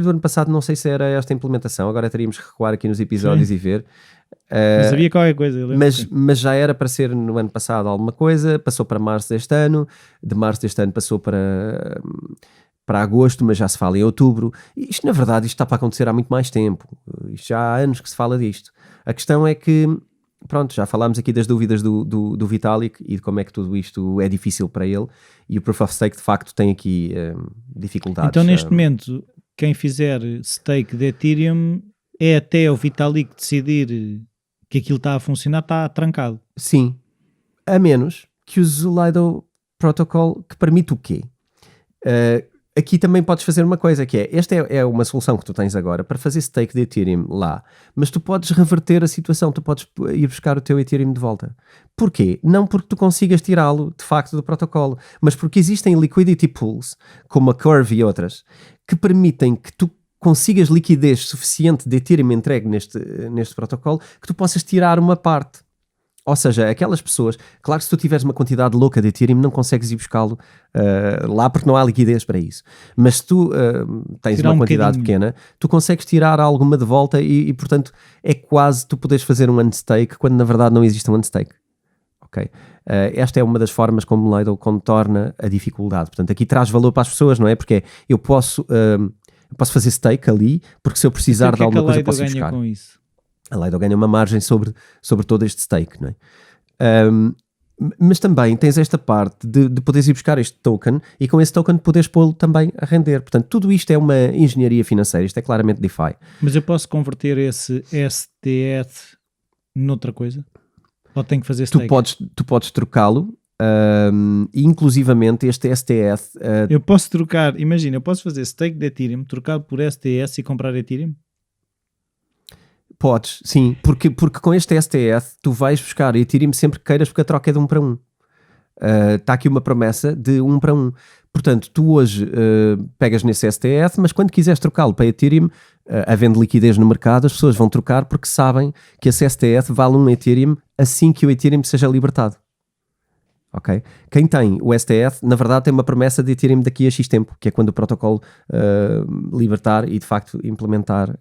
ano passado não sei se era esta implementação, agora teríamos que recuar aqui nos episódios e ver. Mas havia qualquer coisa. Mas já era para ser no ano passado alguma coisa, passou para março deste ano, de março deste ano passou para agosto, mas já se fala em outubro. Isto, na verdade, isto está para acontecer há muito mais tempo. Isto já há anos que se fala disto. A questão é que, pronto, já falámos aqui das dúvidas do Vitalik e de como é que tudo isto é difícil para ele, e o Proof of Stake de facto tem aqui dificuldades. Então neste momento quem fizer stake de Ethereum é até o Vitalik decidir que aquilo está a funcionar, está trancado. Sim, a menos que use o Lido Protocol, que permite o quê? Aqui também podes fazer uma coisa, que esta é uma solução que tu tens agora para fazer stake de Ethereum lá, mas tu podes reverter a situação, tu podes ir buscar o teu Ethereum de volta. Porquê? Não porque tu consigas tirá-lo de facto do protocolo, mas porque existem liquidity pools, como a Curve e outras, que permitem que tu consigas liquidez suficiente de Ethereum entregue neste protocolo, que tu possas tirar uma parte. Ou seja, aquelas pessoas, claro que se tu tiveres uma quantidade louca de Ethereum não consegues ir buscá-lo lá porque não há liquidez para isso. Mas se tu tens uma quantidade pequena, tu consegues tirar alguma de volta e portanto é quase tu poderes fazer um unstake quando na verdade não existe um unstake. Okay? Esta é uma das formas como o Lido contorna a dificuldade. Portanto, aqui traz valor para as pessoas, não é? Porque eu posso fazer stake ali, porque se eu precisar de alguma coisa eu posso buscar. Com isso? A Lido ganha uma margem sobre todo este stake, não é? Mas também tens esta parte de poderes ir buscar este token e com esse token poderes pô-lo também a render. Portanto, tudo isto é uma engenharia financeira, isto é claramente DeFi. Mas eu posso converter esse STF noutra coisa? Ou tenho que fazer stake? Tu podes trocá-lo, e inclusivamente este STS... eu posso trocar, imagina, eu posso fazer stake de Ethereum, trocar por STS e comprar Ethereum? Podes, sim, porque com este STS tu vais buscar Ethereum sempre que queiras, porque a troca é de 1 para 1. Está aqui uma promessa de 1 para 1. Portanto, tu hoje pegas nesse STS, mas quando quiseres trocá-lo para Ethereum, havendo liquidez no mercado, as pessoas vão trocar porque sabem que esse STS vale 1 Ethereum assim que o Ethereum seja libertado. Ok? Quem tem o STS, na verdade, tem uma promessa de Ethereum daqui a X tempo, que é quando o protocolo libertar e de facto implementar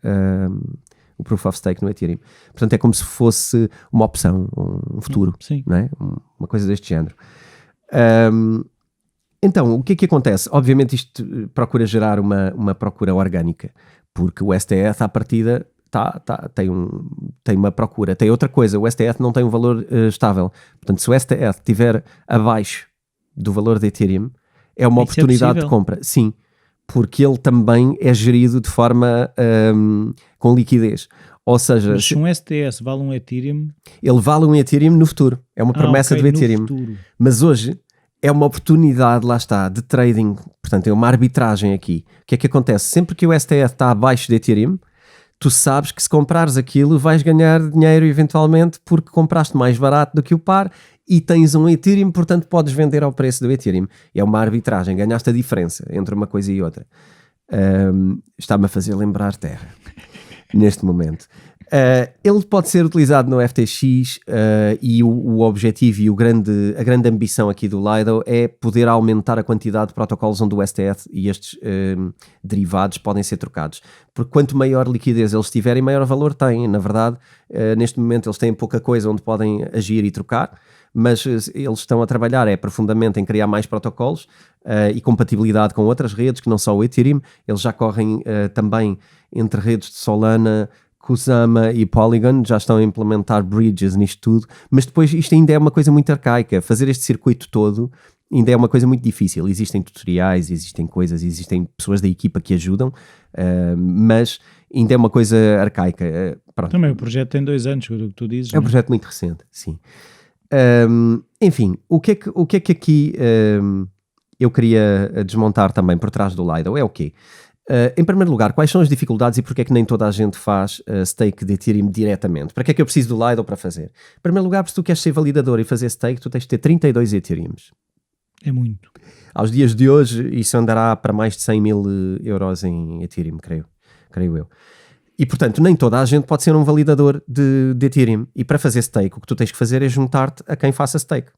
o Proof of Stake no Ethereum. Portanto, é como se fosse uma opção, um futuro, não é? Uma coisa deste género. Então, o que é que acontece? Obviamente isto procura gerar uma procura orgânica, porque o STF à partida tem uma procura. Tem outra coisa, o STF não tem um valor estável. Portanto, se o STF estiver abaixo do valor de Ethereum, é uma oportunidade de compra. Sim, porque ele também é gerido de forma com liquidez. Ou seja, mas se um STS vale 1 Ethereum... Ele vale 1 Ethereum no futuro. É uma promessa do Ethereum. Mas hoje é uma oportunidade, lá está, de trading. Portanto, é uma arbitragem aqui. O que é que acontece? Sempre que o STF está abaixo de Ethereum, tu sabes que se comprares aquilo vais ganhar dinheiro eventualmente porque compraste mais barato do que o par e tens um Ethereum, portanto podes vender ao preço do Ethereum. É uma arbitragem, ganhaste a diferença entre uma coisa e outra. Está-me a fazer lembrar Terra neste momento. Ele pode ser utilizado no FTX e o objetivo e a grande ambição aqui do Lido é poder aumentar a quantidade de protocolos onde o STF e estes derivados podem ser trocados. Porque quanto maior liquidez eles tiverem, maior valor têm. Na verdade, neste momento eles têm pouca coisa onde podem agir e trocar, mas eles estão a trabalhar profundamente em criar mais protocolos e compatibilidade com outras redes que não só o Ethereum. Eles já correm também entre redes de Solana, Kusama e Polygon, já estão a implementar bridges nisto tudo, mas depois isto ainda é uma coisa muito arcaica. Fazer este circuito todo ainda é uma coisa muito difícil. Existem tutoriais, existem coisas, existem pessoas da equipa que ajudam, mas ainda é uma coisa arcaica. Pronto. Também o projeto tem 2 anos, o que tu dizes. É um projeto muito recente, sim. Enfim, o que é que aqui eu queria desmontar também por trás do Lido é o quê? Em primeiro lugar, quais são as dificuldades e porque é que nem toda a gente faz stake de Ethereum diretamente? Para que é que eu preciso do Lido para fazer? Em primeiro lugar, se tu queres ser validador e fazer stake, tu tens de ter 32 Ethereums. É muito. Aos dias de hoje, isso andará para mais de 100 mil euros em Ethereum, creio eu. E, portanto, nem toda a gente pode ser um validador de Ethereum. E para fazer stake, o que tu tens que fazer é juntar-te a quem faça stake.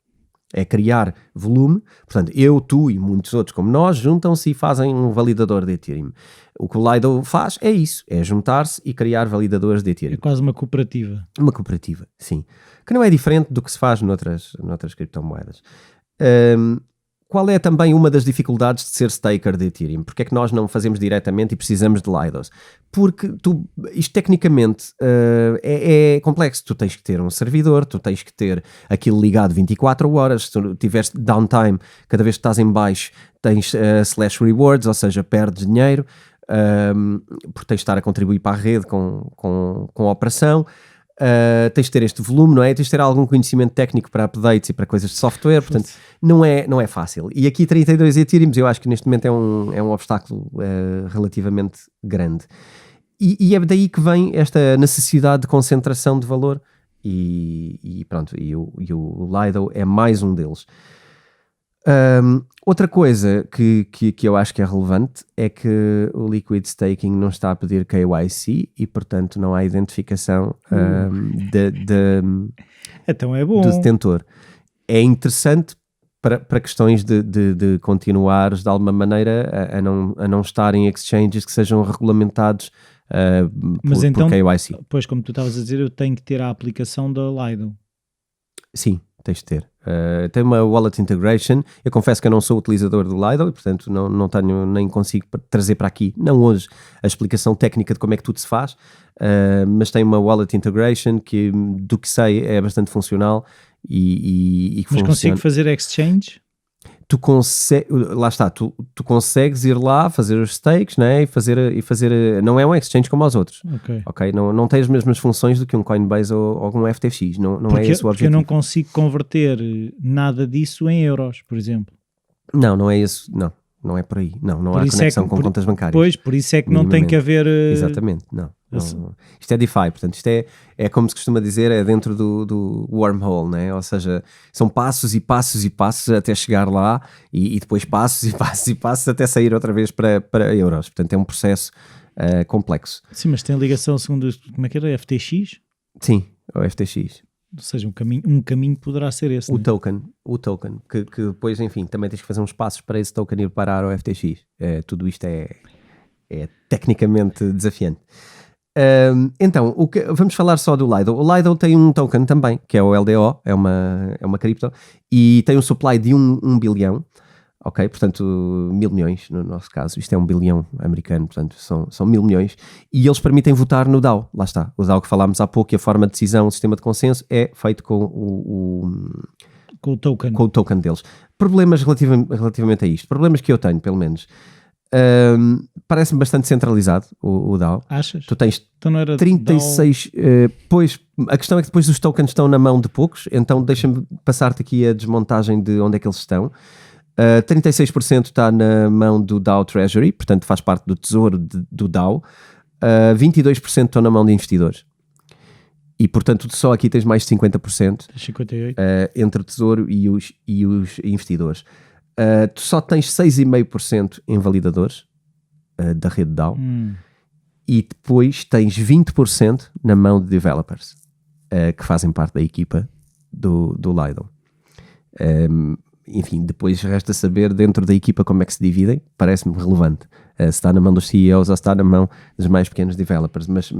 É criar volume. Portanto, eu, tu e muitos outros como nós juntam-se e fazem um validador de Ethereum. O que o Lido faz é isso, é juntar-se e criar validadores de Ethereum. É quase uma cooperativa. Uma cooperativa, sim. Que não é diferente do que se faz noutras criptomoedas. Qual é também uma das dificuldades de ser staker de Ethereum? Porque é que nós não fazemos diretamente e precisamos de Lidos? Porque isto tecnicamente é complexo. Tu tens que ter um servidor, tu tens que ter aquilo ligado 24 horas. Se tu tiveres downtime, cada vez que estás em baixo tens slash rewards, ou seja, perdes dinheiro, porque tens de estar a contribuir para a rede com a operação. Tens de ter este volume, não é? Tens de ter algum conhecimento técnico para updates e para coisas de software, portanto não é fácil. E aqui 32 Ethereum eu acho que neste momento é um obstáculo relativamente grande. E é daí que vem esta necessidade de concentração de valor e pronto, e o Lido é mais um deles. Outra coisa que eu acho que é relevante é que o Liquid Staking não está a pedir KYC e, portanto, não há identificação Então é bom. do detentor. É interessante para questões de continuares de alguma maneira a não estar em exchanges que sejam regulamentados Mas por então, KYC. Pois, como tu estavas a dizer, eu tenho que ter a aplicação da Lido. Sim, tens de ter. Tem uma wallet integration. Eu confesso que eu não sou utilizador do Lido e, portanto, não tenho, nem consigo trazer para aqui, não hoje, a explicação técnica de como é que tudo se faz, mas tem uma wallet integration que, do que sei, é bastante funcional e que funciona. Mas consigo fazer exchange? Lá está, tu consegues ir lá fazer os stakes, né, e fazer não é um exchange como os outros, ok? Não tem as mesmas funções do que um Coinbase ou um FTX, não é esse o objetivo. Porque eu não consigo converter nada disso em euros, por exemplo. Não é isso, não é por aí, não há conexão com contas bancárias. Pois, por isso é que não tem que haver... Exatamente, não. Isto é DeFi, portanto isto é como se costuma dizer, é dentro do wormhole, né? Ou seja, são passos e passos e passos até chegar lá e depois passos e passos e passos até sair outra vez para euros, portanto é um processo complexo. Sim, mas tem ligação segundo, como é que era, FTX? Sim, o FTX. Ou seja, um caminho poderá ser esse. O token, que depois, enfim, também tens que fazer uns passos para esse token ir parar ao FTX. Tudo isto é tecnicamente desafiante. Então, vamos falar só do Lido. O Lido tem um token também, que é o LDO, é uma cripto, e tem um supply de 1 bilhão, ok? Portanto, 1.000 milhões no nosso caso. Isto é 1 bilhão americano, portanto, são 1.000 milhões. E eles permitem votar no DAO. Lá está, o DAO que falámos há pouco, e a forma de decisão, o sistema de consenso, é feito com o token. Com o token deles. Problemas relativamente a isto, problemas que eu tenho, pelo menos. Parece-me bastante centralizado o DAO. Achas? Tu tens então não era 36 pois a questão é que depois os tokens estão na mão de poucos, então deixa-me passar-te aqui a desmontagem de onde é que eles estão. 36% está na mão do DAO Treasury, portanto faz parte do tesouro do DAO. 22% estão na mão de investidores e portanto só aqui tens mais de 50% 58. Entre o tesouro e os investidores. Tu só tens 6,5% em validadores da rede DAO e depois tens 20% na mão de developers que fazem parte da equipa do Lido. Enfim, depois resta saber dentro da equipa como é que se dividem, parece-me relevante. Se está na mão dos CEOs ou se está na mão dos mais pequenos developers, mas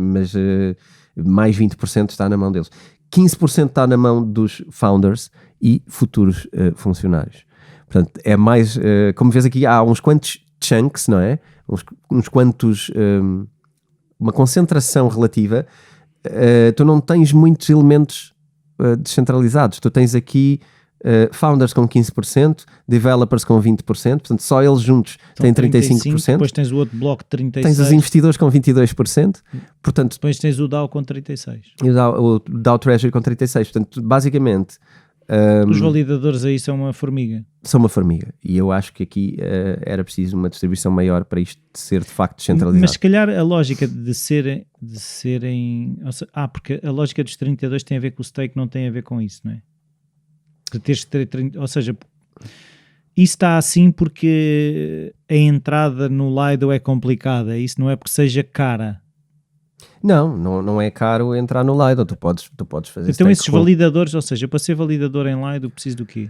mais 20% está na mão deles. 15% está na mão dos founders e futuros funcionários. Portanto, é mais, como vês aqui, há uns quantos chunks, não é? Uns quantos, uma concentração relativa. Tu não tens muitos elementos descentralizados. Tu tens aqui founders com 15%, developers com 20%, portanto só eles juntos têm 35%. Depois tens o outro bloco de 36%. Tens os investidores com 22%, portanto... Depois tens o DAO com 36%. E o DAO Treasury com 36%, portanto basicamente... Os validadores aí são uma formiga. São uma formiga, e eu acho que aqui era preciso uma distribuição maior para isto ser de facto descentralizado. Mas se calhar a lógica de serem... porque a lógica dos 32 tem a ver com o stake, não tem a ver com isso, não é? De teres 30, ou seja, isso está assim porque a entrada no Lido é complicada, isso não é porque seja cara. Não é caro entrar no Lido, tu podes fazer. Então esses validadores, ou seja, para ser validador em Lido preciso do quê?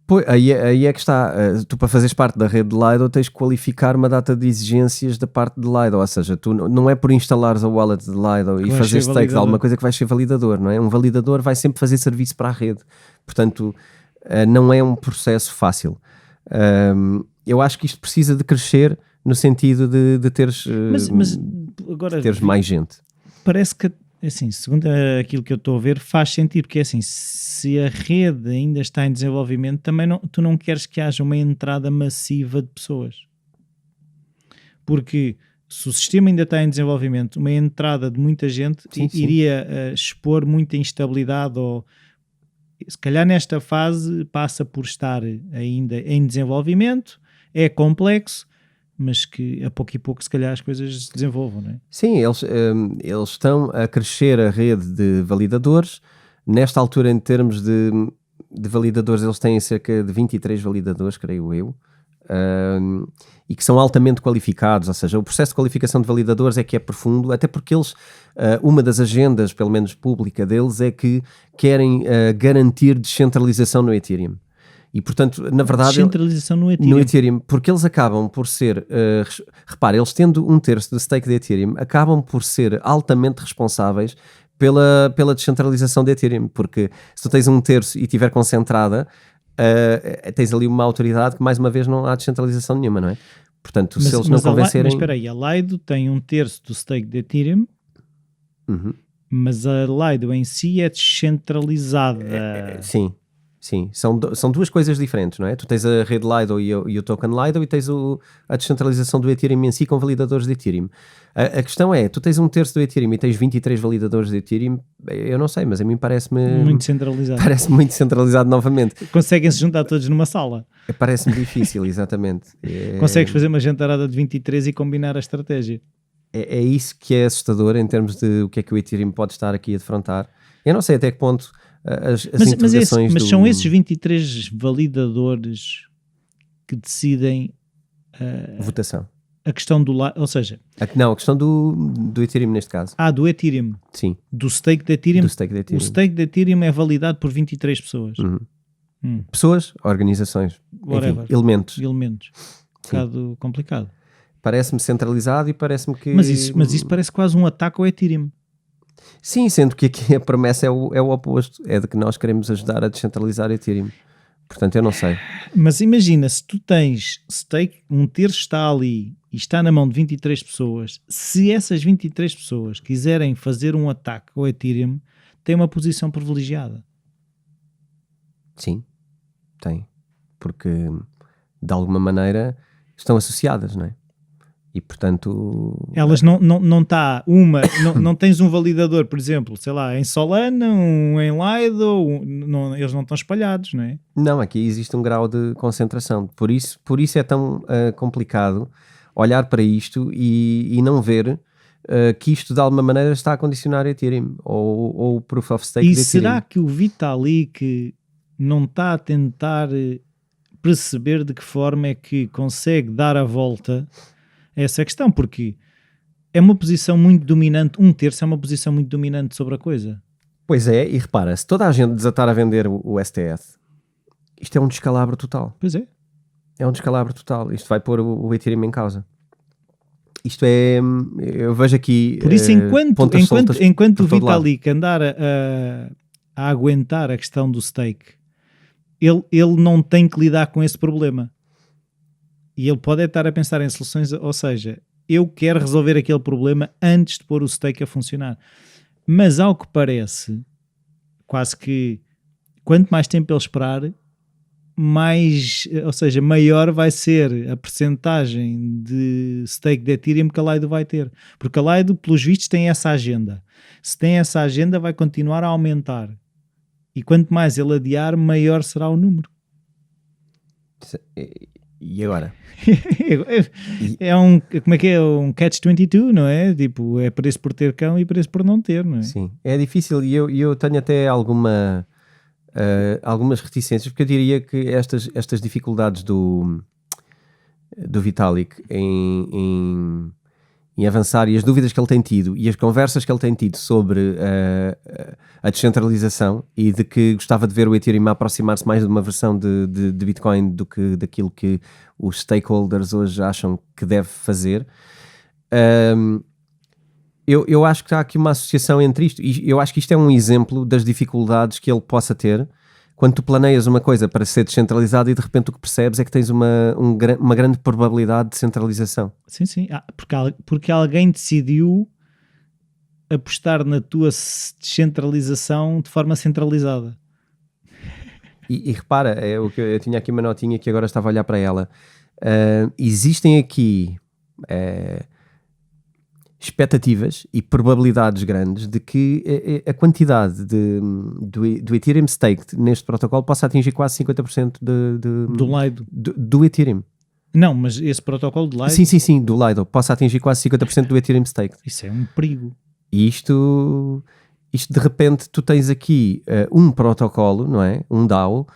Pois, aí é que está, tu para fazeres parte da rede de Lido tens que qualificar uma data de exigências da parte de Lido, ou seja, tu não é por instalares a wallet de Lido e fazer stake de alguma coisa que vais ser validador, não é? Um validador vai sempre fazer serviço para a rede, portanto não é um processo fácil. Eu acho que isto precisa de crescer no sentido de teres, mas agora, teres mais gente. Parece que, assim, segundo aquilo que eu estou a ver, faz sentido, porque assim, se a rede ainda está em desenvolvimento, também tu não queres que haja uma entrada massiva de pessoas. Porque se o sistema ainda está em desenvolvimento, uma entrada de muita gente iria expor muita instabilidade, ou se calhar nesta fase passa por estar ainda em desenvolvimento, é complexo, mas que a pouco e pouco se calhar as coisas se desenvolvam, não é? Sim, eles estão a crescer a rede de validadores. Nesta altura, em termos de validadores, eles têm cerca de 23 validadores, creio eu, e que são altamente qualificados, ou seja, o processo de qualificação de validadores é que é profundo, até porque eles, uma das agendas, pelo menos pública deles, é que querem garantir descentralização no Ethereum. E portanto, na verdade... Descentralização no Ethereum. Porque eles acabam por ser... repara, eles tendo 1/3 do stake de Ethereum, acabam por ser altamente responsáveis pela descentralização de Ethereum, porque se tu tens 1/3 e estiver concentrada, tens ali uma autoridade que mais uma vez não há descentralização nenhuma, não é? Portanto, se eles não convencerem... Mas espera aí, a Lido tem 1/3 do stake de Ethereum, mas a Lido em si é descentralizada. Sim, são duas coisas diferentes, não é? Tu tens a rede Lido e o token Lido, e tens a descentralização do Ethereum em si com validadores de Ethereum. A questão é, tu tens 1/3 do Ethereum e tens 23 validadores de Ethereum, eu não sei, mas a mim parece-me... Muito centralizado. Parece muito centralizado novamente. Conseguem-se juntar todos numa sala. Parece-me difícil, exatamente. Consegues fazer uma jantarada de 23 e combinar a estratégia. É isso que é assustador em termos de o que é que o Ethereum pode estar aqui a defrontar. Eu não sei até que ponto... Mas são esses 23 validadores que decidem votação. A questão do ou seja... a questão do Ethereum neste caso. Do Ethereum. Sim. Do stake de Ethereum. Do stake de Ethereum. O stake de Ethereum é validado por 23 pessoas. Pessoas, organizações, enfim, elementos. Um bocado complicado. Parece-me centralizado e parece-me que... Mas isso parece quase um ataque ao Ethereum. Sim, sendo que aqui a promessa é o oposto, é de que nós queremos ajudar a descentralizar Ethereum. Portanto, eu não sei. Mas imagina, se tu tens stake, 1/3 está ali e está na mão de 23 pessoas, se essas 23 pessoas quiserem fazer um ataque ao Ethereum, tem uma posição privilegiada. Sim, tem. Porque, de alguma maneira, estão associadas, não é? E portanto... Elas não tens um validador, por exemplo, sei lá, em Solana, um em Lido, eles não estão espalhados, não é? Não, aqui existe um grau de concentração. Por isso é tão complicado olhar para isto e não ver que isto de alguma maneira está a condicionar Ethereum ou o Proof of Stake de Ethereum. E será que o Vitalik não está a tentar perceber de que forma é que consegue dar a volta essa questão? Porque é uma posição muito dominante, 1/3 é uma posição muito dominante sobre a coisa. Pois é, e repara, se toda a gente desatar a vender o STS, isto é um descalabro total. Pois é. É um descalabro total. Isto vai pôr o Ethereum em causa. Isto é... Eu vejo aqui... Por isso, enquanto o por todo lado. Vitalik andar a aguentar a questão do stake, ele não tem que lidar com esse problema. E ele pode estar a pensar em soluções, ou seja, eu quero resolver aquele problema antes de pôr o stake a funcionar. Mas ao que parece, quase que quanto mais tempo ele esperar, maior vai ser a percentagem de stake de Ethereum que a Lido vai ter. Porque a Lido, pelos vistos, tem essa agenda. Se tem essa agenda, vai continuar a aumentar. E quanto mais ele adiar, maior será o número. E agora? Como é que é? Um catch-22, não é? Tipo, é preço por ter cão e preço por não ter, não é? Sim, é difícil e eu tenho até algumas reticências, porque eu diria que estas dificuldades do Vitalik em avançar e as dúvidas que ele tem tido e as conversas que ele tem tido sobre a descentralização e de que gostava de ver o Ethereum aproximar-se mais de uma versão de Bitcoin do que daquilo que os stakeholders hoje acham que deve fazer, eu acho que há aqui uma associação entre isto e eu acho que isto é um exemplo das dificuldades que ele possa ter quando tu planeias uma coisa para ser descentralizada e de repente o que percebes é que tens uma grande probabilidade de centralização. Sim, sim. Porque alguém decidiu apostar na tua descentralização de forma centralizada. E repara, o que eu tinha aqui uma notinha que agora estava a olhar para ela. Existem aqui expectativas e probabilidades grandes de que a quantidade do Ethereum staked neste protocolo possa atingir quase 50% do Lido. Do Ethereum. Não, mas esse protocolo de Lido... Sim, do Lido. Possa atingir quase 50% do Ethereum staked. Isso é um perigo. E isto de repente tu tens aqui um protocolo, não é? Um DAO,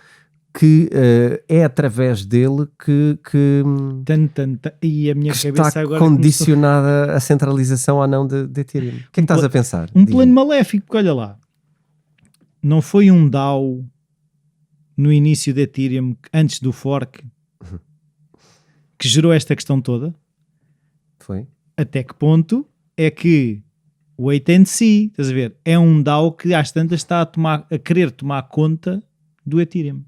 que é através dele que E a minha cabeça está agora condicionada a centralização ou não de Ethereum. O que é que estás a pensar? Um plano maléfico, porque olha lá, não foi um DAO no início de Ethereum, antes do fork, que gerou esta questão toda? Foi. Até que ponto é que o wait and see, estás a ver, é um DAO que às tantas está a querer tomar conta do Ethereum.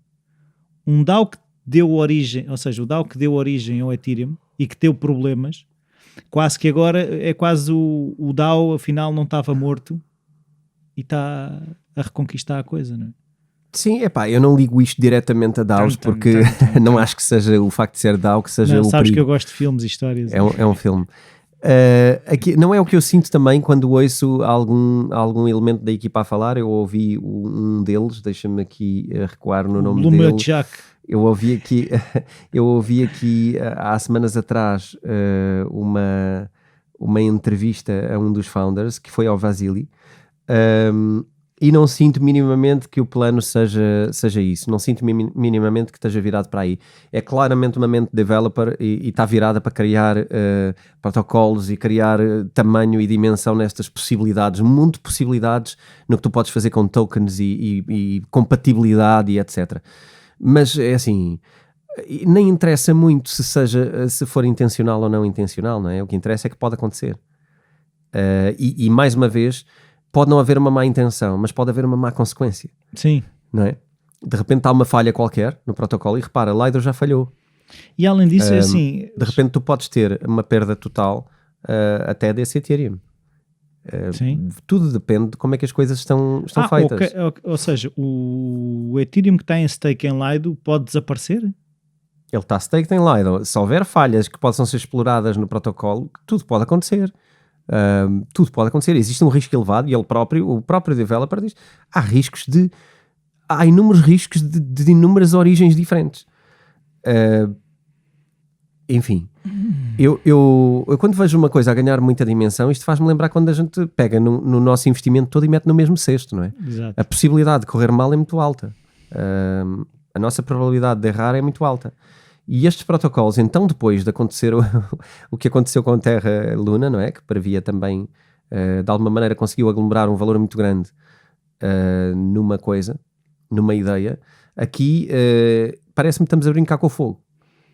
Um DAO que deu origem, ou seja, o DAO que deu origem ao Ethereum e que deu problemas, quase que agora é quase o DAO afinal não estava morto e está a reconquistar a coisa, não é? Sim, eu não ligo isto diretamente a DAOs porque não acho que seja o facto de ser DAO que seja o sabes perigo. Que eu gosto de filmes e histórias. É um filme. Aqui, não é o que eu sinto também quando ouço algum elemento da equipa a falar. Eu ouvi um deles, deixa-me aqui recuar no nome dele. Eu ouvi aqui há semanas atrás uma entrevista a um dos founders que foi ao Vasily, e não sinto minimamente que o plano seja isso, não sinto minimamente que esteja virado para aí. É claramente uma mente developer e está virada para criar protocolos e criar tamanho e dimensão nestas possibilidades, um mundo de possibilidades no que tu podes fazer com tokens e compatibilidade e etc. Mas é assim, nem interessa muito se for intencional ou não intencional, não é? O que interessa é que pode acontecer. E mais uma vez, pode não haver uma má intenção, mas pode haver uma má consequência. Sim. Não é? De repente há uma falha qualquer no protocolo e repara, Lido já falhou. E além disso é assim... De repente tu podes ter uma perda total até desse Ethereum. Tudo depende de como é que as coisas estão feitas. Ou seja, o Ethereum que está em stake em Lido pode desaparecer? Ele está stake em Lido. Se houver falhas que possam ser exploradas no protocolo, tudo pode acontecer. Tudo pode acontecer. Existe um risco elevado e o próprio developer diz há inúmeros riscos de inúmeras origens diferentes. Enfim, eu quando vejo uma coisa a ganhar muita dimensão, isto faz-me lembrar quando a gente pega no nosso investimento todo e mete no mesmo cesto, não é? Exato. A possibilidade de correr mal é muito alta, a nossa probabilidade de errar é muito alta E estes protocolos, então, depois de acontecer o que aconteceu com a Terra Luna, não é? Que previa também, de alguma maneira, conseguiu aglomerar um valor muito grande numa coisa, numa ideia. Aqui parece-me que estamos a brincar com o fogo.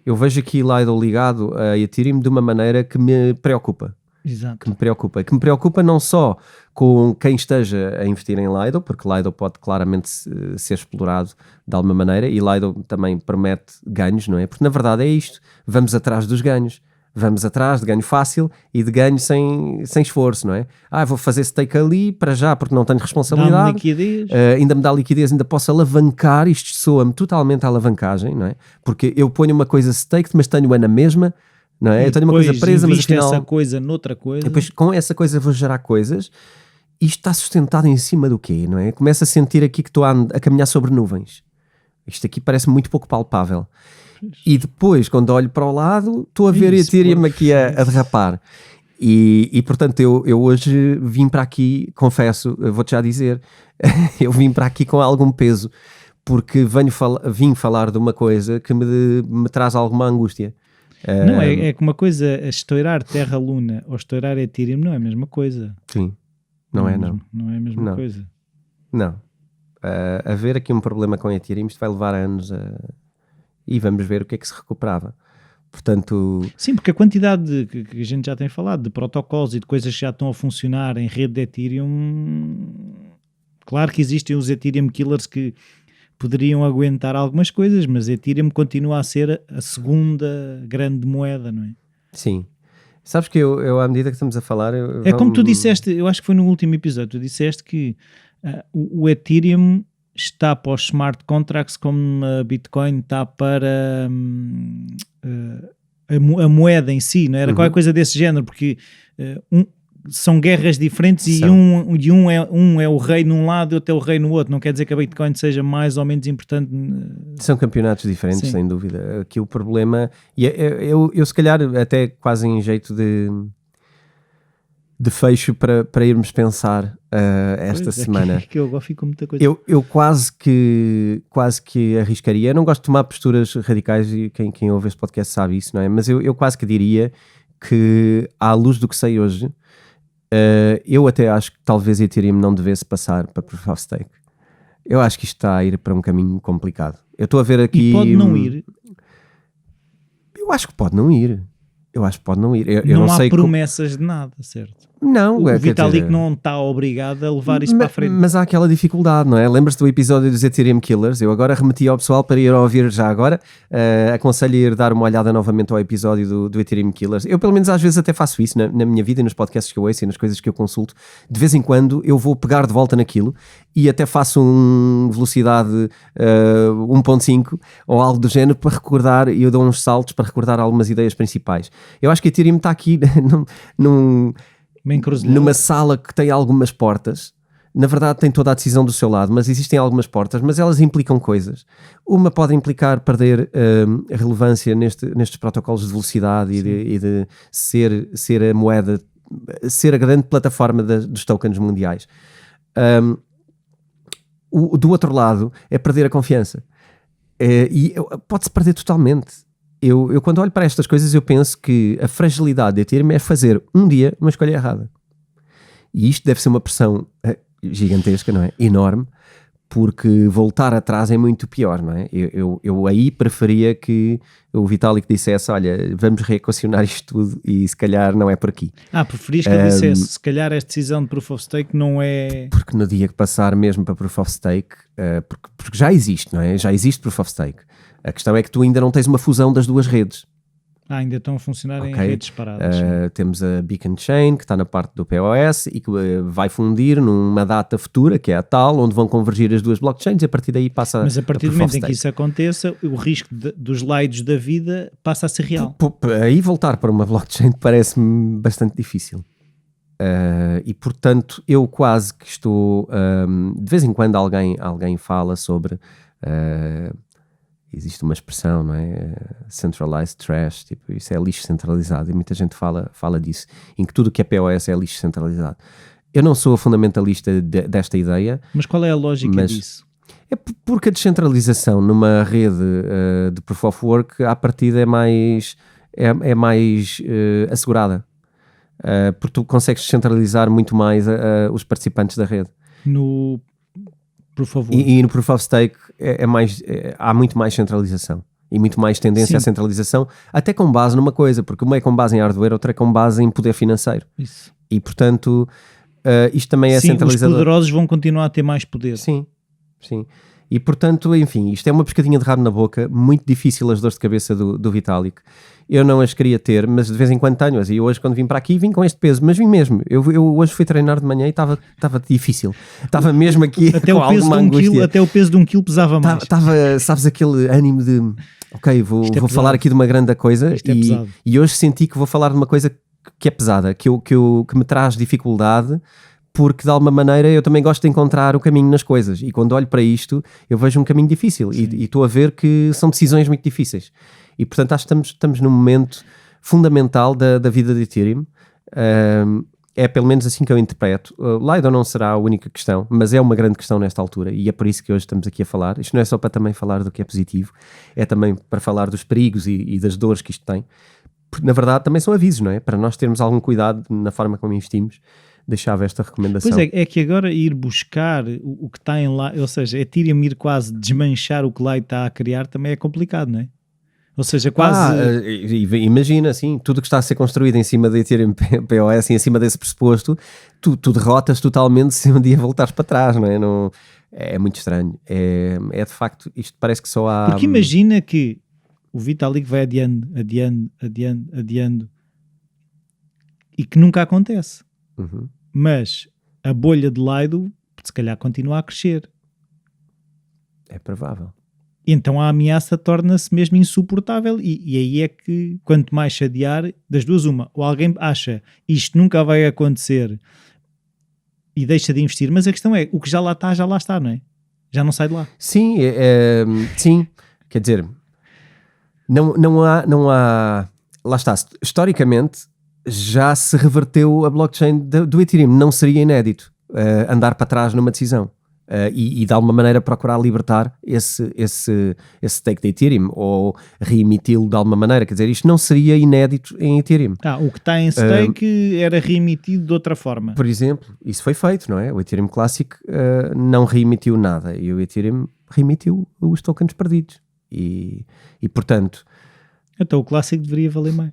Eu vejo aqui Lido ligado a Ethereum de uma maneira que me preocupa. Exato. Que me preocupa não só com quem esteja a investir em Lido, porque Lido pode claramente ser explorado de alguma maneira, e Lido também promete ganhos, não é? Porque na verdade é isto, vamos atrás dos ganhos, vamos atrás de ganho fácil e de ganho sem esforço, não é? Vou fazer stake ali para já porque não tenho responsabilidade, dá-me liquidez. Ainda me dá liquidez, ainda posso alavancar, isto soa-me totalmente à alavancagem, não é? Porque eu ponho uma coisa staked, mas tenho-a na mesma, não é? Eu tenho uma coisa presa, mas afinal... essa coisa noutra coisa. Depois com essa coisa vou gerar coisas. Isto está sustentado em cima do quê, não é? Começo a sentir aqui que estou a caminhar sobre nuvens. Isto aqui parece muito pouco palpável. E depois, quando olho para o lado, estou a ver Ethereum aqui a derrapar. E portanto, eu hoje vim para aqui, confesso, vou-te já dizer, eu vim para aqui com algum peso, porque vim falar de uma coisa que me traz alguma angústia. Não, é que uma coisa, estourar Terra-Luna ou estourar Ethereum não é a mesma coisa. Sim, não é. Não é a mesma coisa. Não. Haver aqui um problema com Ethereum, isto vai levar anos e vamos ver o que é que se recuperava. Portanto... Sim, porque a quantidade que a gente já tem falado de protocolos e de coisas que já estão a funcionar em rede de Ethereum, claro que existem os Ethereum Killers que poderiam aguentar algumas coisas, mas Ethereum continua a ser a segunda grande moeda, não é? Sim. Sabes que eu à medida que estamos a falar... Como tu disseste, eu acho que foi no último episódio, tu disseste que o Ethereum está para os smart contracts como a Bitcoin está para a moeda em si, não era? Qualquer coisa desse género, porque são guerras diferentes e um é o rei num lado e outro é o rei no outro. Não quer dizer que a Bitcoin seja mais ou menos importante. São campeonatos diferentes, sim, sem dúvida. Aqui o problema... E eu se calhar até quase em jeito de fecho para irmos pensar esta semana. Que eu fico com muita coisa. Eu quase que arriscaria. Eu não gosto de tomar posturas radicais e quem ouve este podcast sabe isso, não é? Mas eu quase que diria que, à luz do que sei hoje, eu até acho que talvez Ethereum não devesse passar para Proof of Stake. Eu acho que isto está a ir para um caminho complicado. Eu estou a ver aqui... E pode não ir? Eu acho que pode não ir. Eu não não há sei promessas de nada, certo? Não, o Vitalik não está obrigado a levar isso para a frente. Mas há aquela dificuldade, não é? Lembras-te do episódio dos Ethereum Killers? Eu agora remeti ao pessoal para ir ouvir já agora. Aconselho a ir dar uma olhada novamente ao episódio do Ethereum Killers. Eu pelo menos às vezes até faço isso na minha vida e nos podcasts que eu ouço e nas coisas que eu consulto. De vez em quando eu vou pegar de volta naquilo e até faço velocidade 1.5 ou algo do género para recordar, e eu dou uns saltos para recordar algumas ideias principais. Eu acho que Ethereum está aqui numa sala que tem algumas portas. Na verdade tem toda a decisão do seu lado, mas existem algumas portas, mas elas implicam coisas. Uma pode implicar perder a relevância nestes protocolos de velocidade e de ser a moeda, ser a grande plataforma dos tokens mundiais. Do outro lado é perder a confiança, e pode-se perder totalmente. Eu quando olho para estas coisas eu penso que a fragilidade de Ethereum é fazer um dia uma escolha errada. E isto deve ser uma pressão gigantesca, não é? Enorme, porque voltar atrás é muito pior, não é? Eu aí preferia que o Vitalik dissesse, olha, vamos reequacionar isto tudo e se calhar não é por aqui. Preferias que eu dissesse, se calhar esta decisão de Proof of Stake não é... Porque no dia que passar mesmo para Proof of Stake, porque já existe, não é? Já existe Proof of Stake. A questão é que tu ainda não tens uma fusão das duas redes. Ainda estão a funcionar em redes separadas. Temos a Beacon Chain, que está na parte do POS e que vai fundir numa data futura, que é a tal, onde vão convergir as duas blockchains e a partir daí passa... Mas a partir do momento em que isso aconteça, o risco dos leidos da vida passa a ser real. Aí voltar para uma blockchain parece-me bastante difícil. E portanto eu quase que estou... de vez em quando alguém fala sobre... existe uma expressão, não é? Centralized trash, tipo, isso é lixo centralizado, e muita gente fala disso, em que tudo o que é POS é lixo centralizado. Eu não sou fundamentalista desta ideia. Mas qual é a lógica disso? É porque a descentralização numa rede de Proof of Work, à partida, é mais assegurada. Porque tu consegues descentralizar muito mais os participantes da rede. No Proof of Work. E no Proof of Stake há muito mais centralização. E muito mais tendência à centralização, até com base numa coisa, porque uma é com base em hardware, outra é com base em poder financeiro. Isso. E, portanto, isto também é centralizador. Os poderosos vão continuar a ter mais poder. Sim. E, portanto, enfim, isto é uma pescadinha de rabo na boca, muito difícil as dores de cabeça do Vitalik. Eu não as queria ter, mas de vez em quando tenho-as. E hoje, quando vim para aqui, vim com este peso, mas vim mesmo. Eu hoje fui treinar de manhã e estava difícil. Estava mesmo aqui até com alguma angústia. Até o peso de 1 quilo pesava mais. Estava, sabes, aquele ânimo de... Ok, vou falar aqui de uma grande coisa e hoje senti que vou falar de uma coisa que é pesada, que me traz dificuldade, porque de alguma maneira eu também gosto de encontrar o caminho nas coisas, e quando olho para isto eu vejo um caminho difícil e estou a ver que são decisões muito difíceis, e portanto acho que estamos num momento fundamental da vida de Ethereum. É pelo menos assim que eu interpreto. Lido não será a única questão, mas é uma grande questão nesta altura, e é por isso que hoje estamos aqui a falar. Isto não é só para também falar do que é positivo, é também para falar dos perigos e das dores que isto tem, porque na verdade também são avisos, não é? Para nós termos algum cuidado na forma como investimos. Deixava esta recomendação. Pois é que agora ir buscar o que está em lá, ou seja, Ethereum ir quase desmanchar o que lá está a criar, também é complicado, não é? Ou seja, quase... imagina, assim, tudo que está a ser construído em cima da Ethereum POS e em cima desse pressuposto, tu derrotas totalmente se um dia voltares para trás, não é? Não, é muito estranho. É de facto, isto parece que só há... Porque imagina que o Vitalik vai adiando e que nunca acontece. Uhum. Mas a bolha de Lido se calhar continua a crescer. É provável. Então a ameaça torna-se mesmo insuportável, e aí é que quanto mais se adiar, das duas uma, ou alguém acha isto nunca vai acontecer e deixa de investir, mas a questão é, o que já lá está, não é? Já não sai de lá. Sim, sim, quer dizer, não há, lá está, historicamente já se reverteu a blockchain do Ethereum, não seria inédito andar para trás numa decisão. E de alguma maneira procurar libertar esse stake de Ethereum ou reemiti-lo de alguma maneira, quer dizer, isto não seria inédito em Ethereum. O que está em stake era reemitido de outra forma. Por exemplo, isso foi feito, não é? O Ethereum Classic não reemitiu nada e o Ethereum reemitiu os tokens perdidos e portanto... Então o Classic deveria valer mais.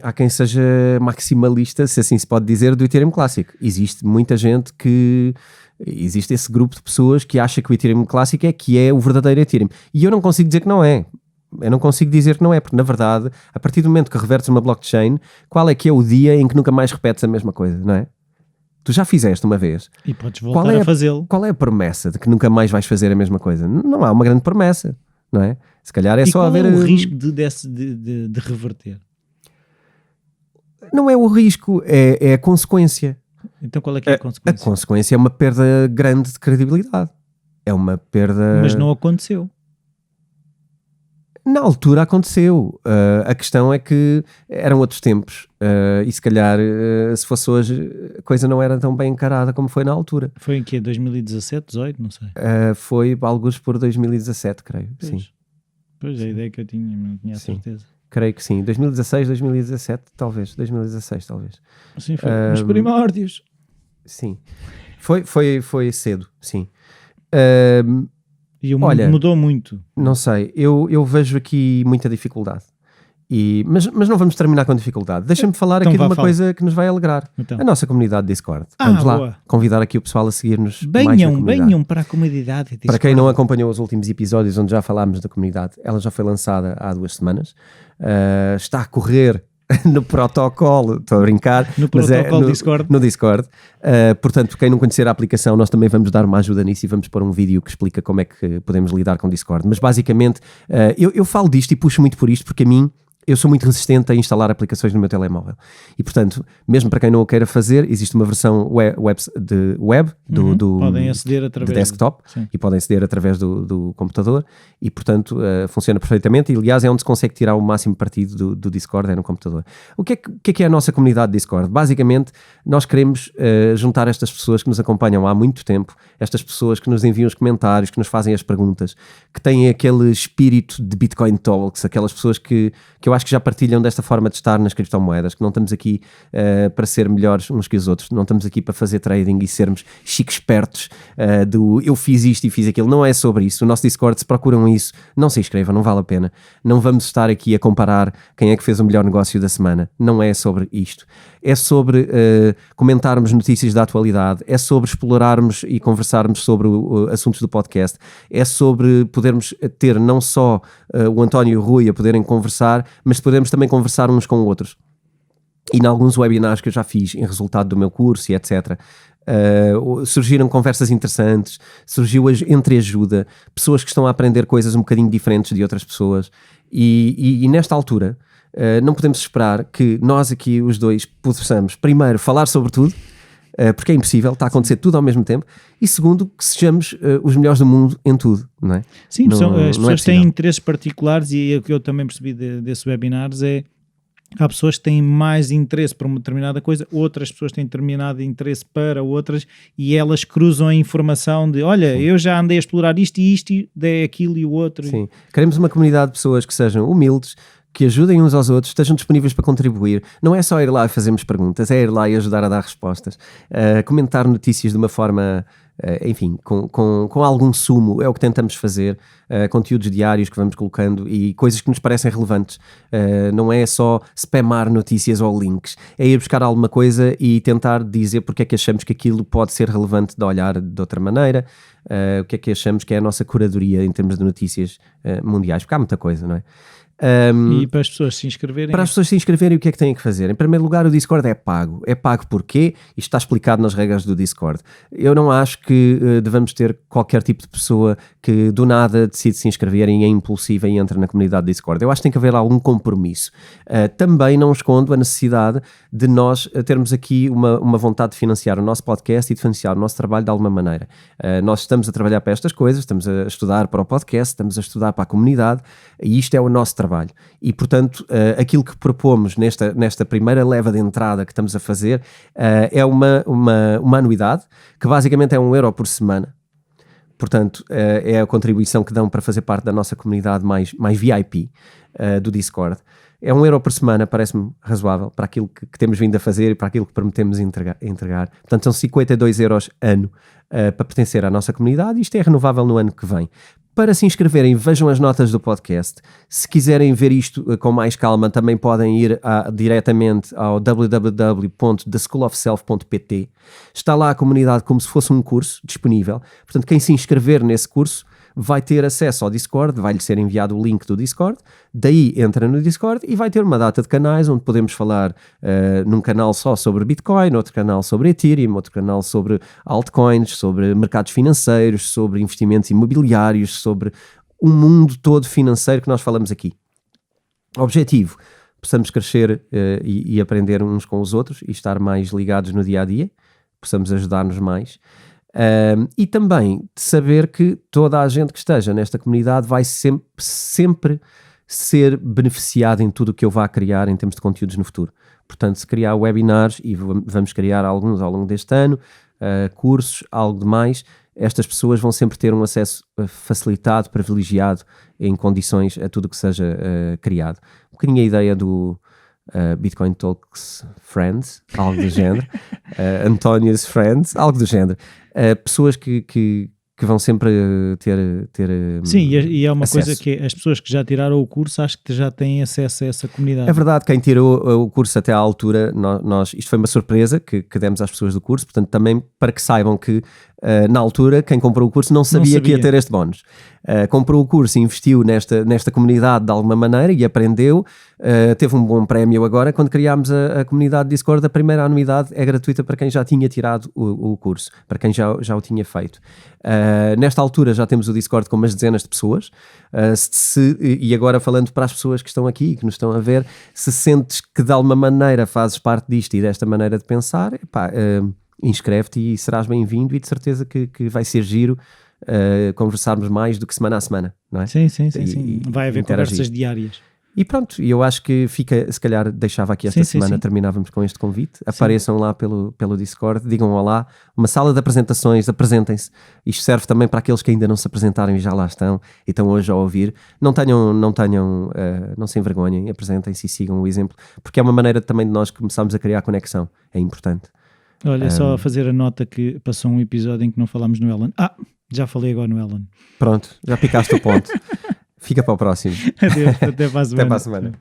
Há quem seja maximalista, se assim se pode dizer, do Ethereum Classic. Existe muita gente existe esse grupo de pessoas que acha que o Ethereum Classic é o verdadeiro Ethereum. E eu não consigo dizer que não é. Eu não consigo dizer que não é, porque na verdade, a partir do momento que revertes uma blockchain, qual é que é o dia em que nunca mais repetes a mesma coisa, não é? Tu já fizeste uma vez. E podes voltar a fazê-lo. Qual é a promessa de que nunca mais vais fazer a mesma coisa? Não há uma grande promessa, não é? Se calhar é só haver... qual é o risco de reverter? Não é o risco, é a consequência. Então qual é que é a consequência? A consequência é uma perda grande de credibilidade. É uma perda... Mas não aconteceu. Na altura aconteceu. A questão é que eram outros tempos. E se calhar, se fosse hoje, a coisa não era tão bem encarada como foi na altura. Foi em que? 2017, 18? Não sei. Foi alguns por 2017, creio. Pois. Sim. Pois, a ideia que eu tinha, não tinha a certeza. Creio que sim. 2016, 2017, talvez. 2016, talvez. Sim, foi nos primórdios. Sim. Foi cedo, sim. E o mundo mudou muito. Não sei. Eu vejo aqui muita dificuldade. Mas não vamos terminar com dificuldade. Deixa-me falar aqui de uma coisa que nos vai alegrar. Então. A nossa comunidade Discord. Vamos lá. Boa. Convidar aqui o pessoal a seguir-nos mais na comunidade. Venham para a comunidade Discord. Para quem não acompanhou os últimos episódios onde já falámos da comunidade, ela já foi lançada há 2 semanas. Está a correr no protocolo, estou a brincar. No protocolo Discord. No Discord. Portanto, quem não conhecer a aplicação, nós também vamos dar uma ajuda nisso e vamos pôr um vídeo que explica como é que podemos lidar com o Discord. Mas basicamente, eu falo disto e puxo muito por isto porque a mim eu sou muito resistente a instalar aplicações no meu telemóvel. E, portanto, mesmo para quem não o queira fazer, existe uma versão web podem aceder através de desktop e podem aceder através do computador e, portanto, funciona perfeitamente. E, aliás, é onde se consegue tirar o máximo partido do Discord, é no computador. O que é a nossa comunidade Discord? Basicamente, nós queremos juntar estas pessoas que nos acompanham há muito tempo, estas pessoas que nos enviam os comentários, que nos fazem as perguntas, que têm aquele espírito de Bitcoin Talks, aquelas pessoas que eu acho que já partilham desta forma de estar nas criptomoedas, que não estamos aqui para ser melhores uns que os outros, não estamos aqui para fazer trading e sermos chique espertos do eu fiz isto e fiz aquilo. Não é sobre isso. O nosso Discord, se procuram isso, não se inscrevam, não vale a pena. Não vamos estar aqui a comparar quem é que fez o melhor negócio da semana. Não é sobre isto. É sobre comentarmos notícias da atualidade, é sobre explorarmos e conversarmos sobre assuntos do podcast, é sobre podermos ter não só o António e o Rui a poderem conversar, mas podemos também conversar uns com outros. E em alguns webinars que eu já fiz em resultado do meu curso e etc., surgiram conversas interessantes, surgiu entreajuda, pessoas que estão a aprender coisas um bocadinho diferentes de outras pessoas e nesta altura não podemos esperar que nós aqui os dois possamos primeiro falar sobre tudo, porque é impossível, está a acontecer tudo ao mesmo tempo, e segundo, que sejamos os melhores do mundo em tudo, não é? Sim, as pessoas têm interesses particulares e o que eu também percebi desses webinars é há pessoas que têm mais interesse para uma determinada coisa, outras pessoas têm determinado interesse para outras e elas cruzam a informação de, olha, sim, eu já andei a explorar isto e isto, é aquilo e o outro. Sim, queremos uma comunidade de pessoas que sejam humildes, que ajudem uns aos outros, estejam disponíveis para contribuir. Não é só ir lá e fazermos perguntas, é ir lá e ajudar a dar respostas. Comentar notícias de uma forma, enfim, com algum sumo, é o que tentamos fazer. Conteúdos diários que vamos colocando e coisas que nos parecem relevantes. Não é só spamar notícias ou links, é ir buscar alguma coisa e tentar dizer porque é que achamos que aquilo pode ser relevante de olhar de outra maneira, o que é que achamos que é a nossa curadoria em termos de notícias mundiais, porque há muita coisa, não é? E para as pessoas se inscreverem? Para as pessoas se inscreverem, o que é que têm que fazer? Em primeiro lugar, o Discord é pago. É pago porquê? Isto está explicado nas regras do Discord. Eu não acho que devamos ter qualquer tipo de pessoa que do nada decide se inscrever e é impulsiva e entra na comunidade do Discord. Eu acho que tem que haver algum compromisso. Também não escondo a necessidade de nós termos aqui uma vontade de financiar o nosso podcast e de financiar o nosso trabalho de alguma maneira. Nós estamos a trabalhar para estas coisas, estamos a estudar para o podcast, estamos a estudar para a comunidade e isto é o nosso trabalho. E, portanto, aquilo que propomos nesta primeira leva de entrada que estamos a fazer é uma anuidade que basicamente é €1 por semana. Portanto, é a contribuição que dão para fazer parte da nossa comunidade mais VIP do Discord. É €1 por semana, parece-me razoável para aquilo que temos vindo a fazer e para aquilo que prometemos entregar. Portanto, são €52 ano para pertencer à nossa comunidade e isto é renovável no ano que vem. Para se inscreverem, vejam as notas do podcast. Se quiserem ver isto com mais calma, também podem ir diretamente ao www.theschoolofself.pt. Está lá a comunidade como se fosse um curso disponível. Portanto, quem se inscrever nesse curso vai ter acesso ao Discord, vai-lhe ser enviado o link do Discord, daí entra no Discord e vai ter uma data de canais onde podemos falar num canal só sobre Bitcoin, outro canal sobre Ethereum, outro canal sobre altcoins, sobre mercados financeiros, sobre investimentos imobiliários, sobre o mundo todo financeiro que nós falamos aqui. Objetivo, possamos crescer e aprender uns com os outros e estar mais ligados no dia-a-dia, possamos ajudar-nos mais. E também de saber que toda a gente que esteja nesta comunidade vai sempre ser beneficiada em tudo o que eu vá criar em termos de conteúdos no futuro. Portanto, se criar webinars, e vamos criar alguns ao longo deste ano, cursos, algo de mais, estas pessoas vão sempre ter um acesso facilitado, privilegiado, em condições a tudo o que seja criado. Um bocadinho a ideia do Bitcoin Talks Friends, algo do género, António's Friends, algo do género. Pessoas que vão sempre ter sim, e é uma acesso. Coisa que as pessoas que já tiraram o curso acho que já têm acesso a essa comunidade. É verdade, quem tirou o curso até à altura, isto foi uma surpresa que demos às pessoas do curso, portanto também para que saibam que Na altura, quem comprou o curso não sabia que ia ter este bónus. Comprou o curso e investiu nesta comunidade de alguma maneira e aprendeu. Teve um bom prémio agora. Quando criámos a comunidade Discord, a primeira anuidade é gratuita para quem já tinha tirado o curso, para quem já o tinha feito. Nesta altura já temos o Discord com umas dezenas de pessoas. E agora falando para as pessoas que estão aqui, que nos estão a ver, se sentes que de alguma maneira fazes parte disto e desta maneira de pensar, inscreve-te e serás bem-vindo, e de certeza que vai ser giro conversarmos mais do que semana a semana, não é? Sim. Vai haver conversas diárias. E pronto, eu acho que fica, se calhar deixava aqui esta semana, terminávamos com este convite. Apareçam lá pelo Discord, digam olá, uma sala de apresentações, apresentem-se. Isto serve também para aqueles que ainda não se apresentaram e já lá estão e estão hoje a ouvir. Não se envergonhem, apresentem-se e sigam o exemplo, porque é uma maneira também de nós começarmos a criar conexão, é importante. Olha, só a fazer a nota que passou um episódio em que não falámos no Ellen. Já falei agora no Ellen. Pronto, já picaste o ponto. Fica para o próximo. Adeus, até para a semana. Até para a semana.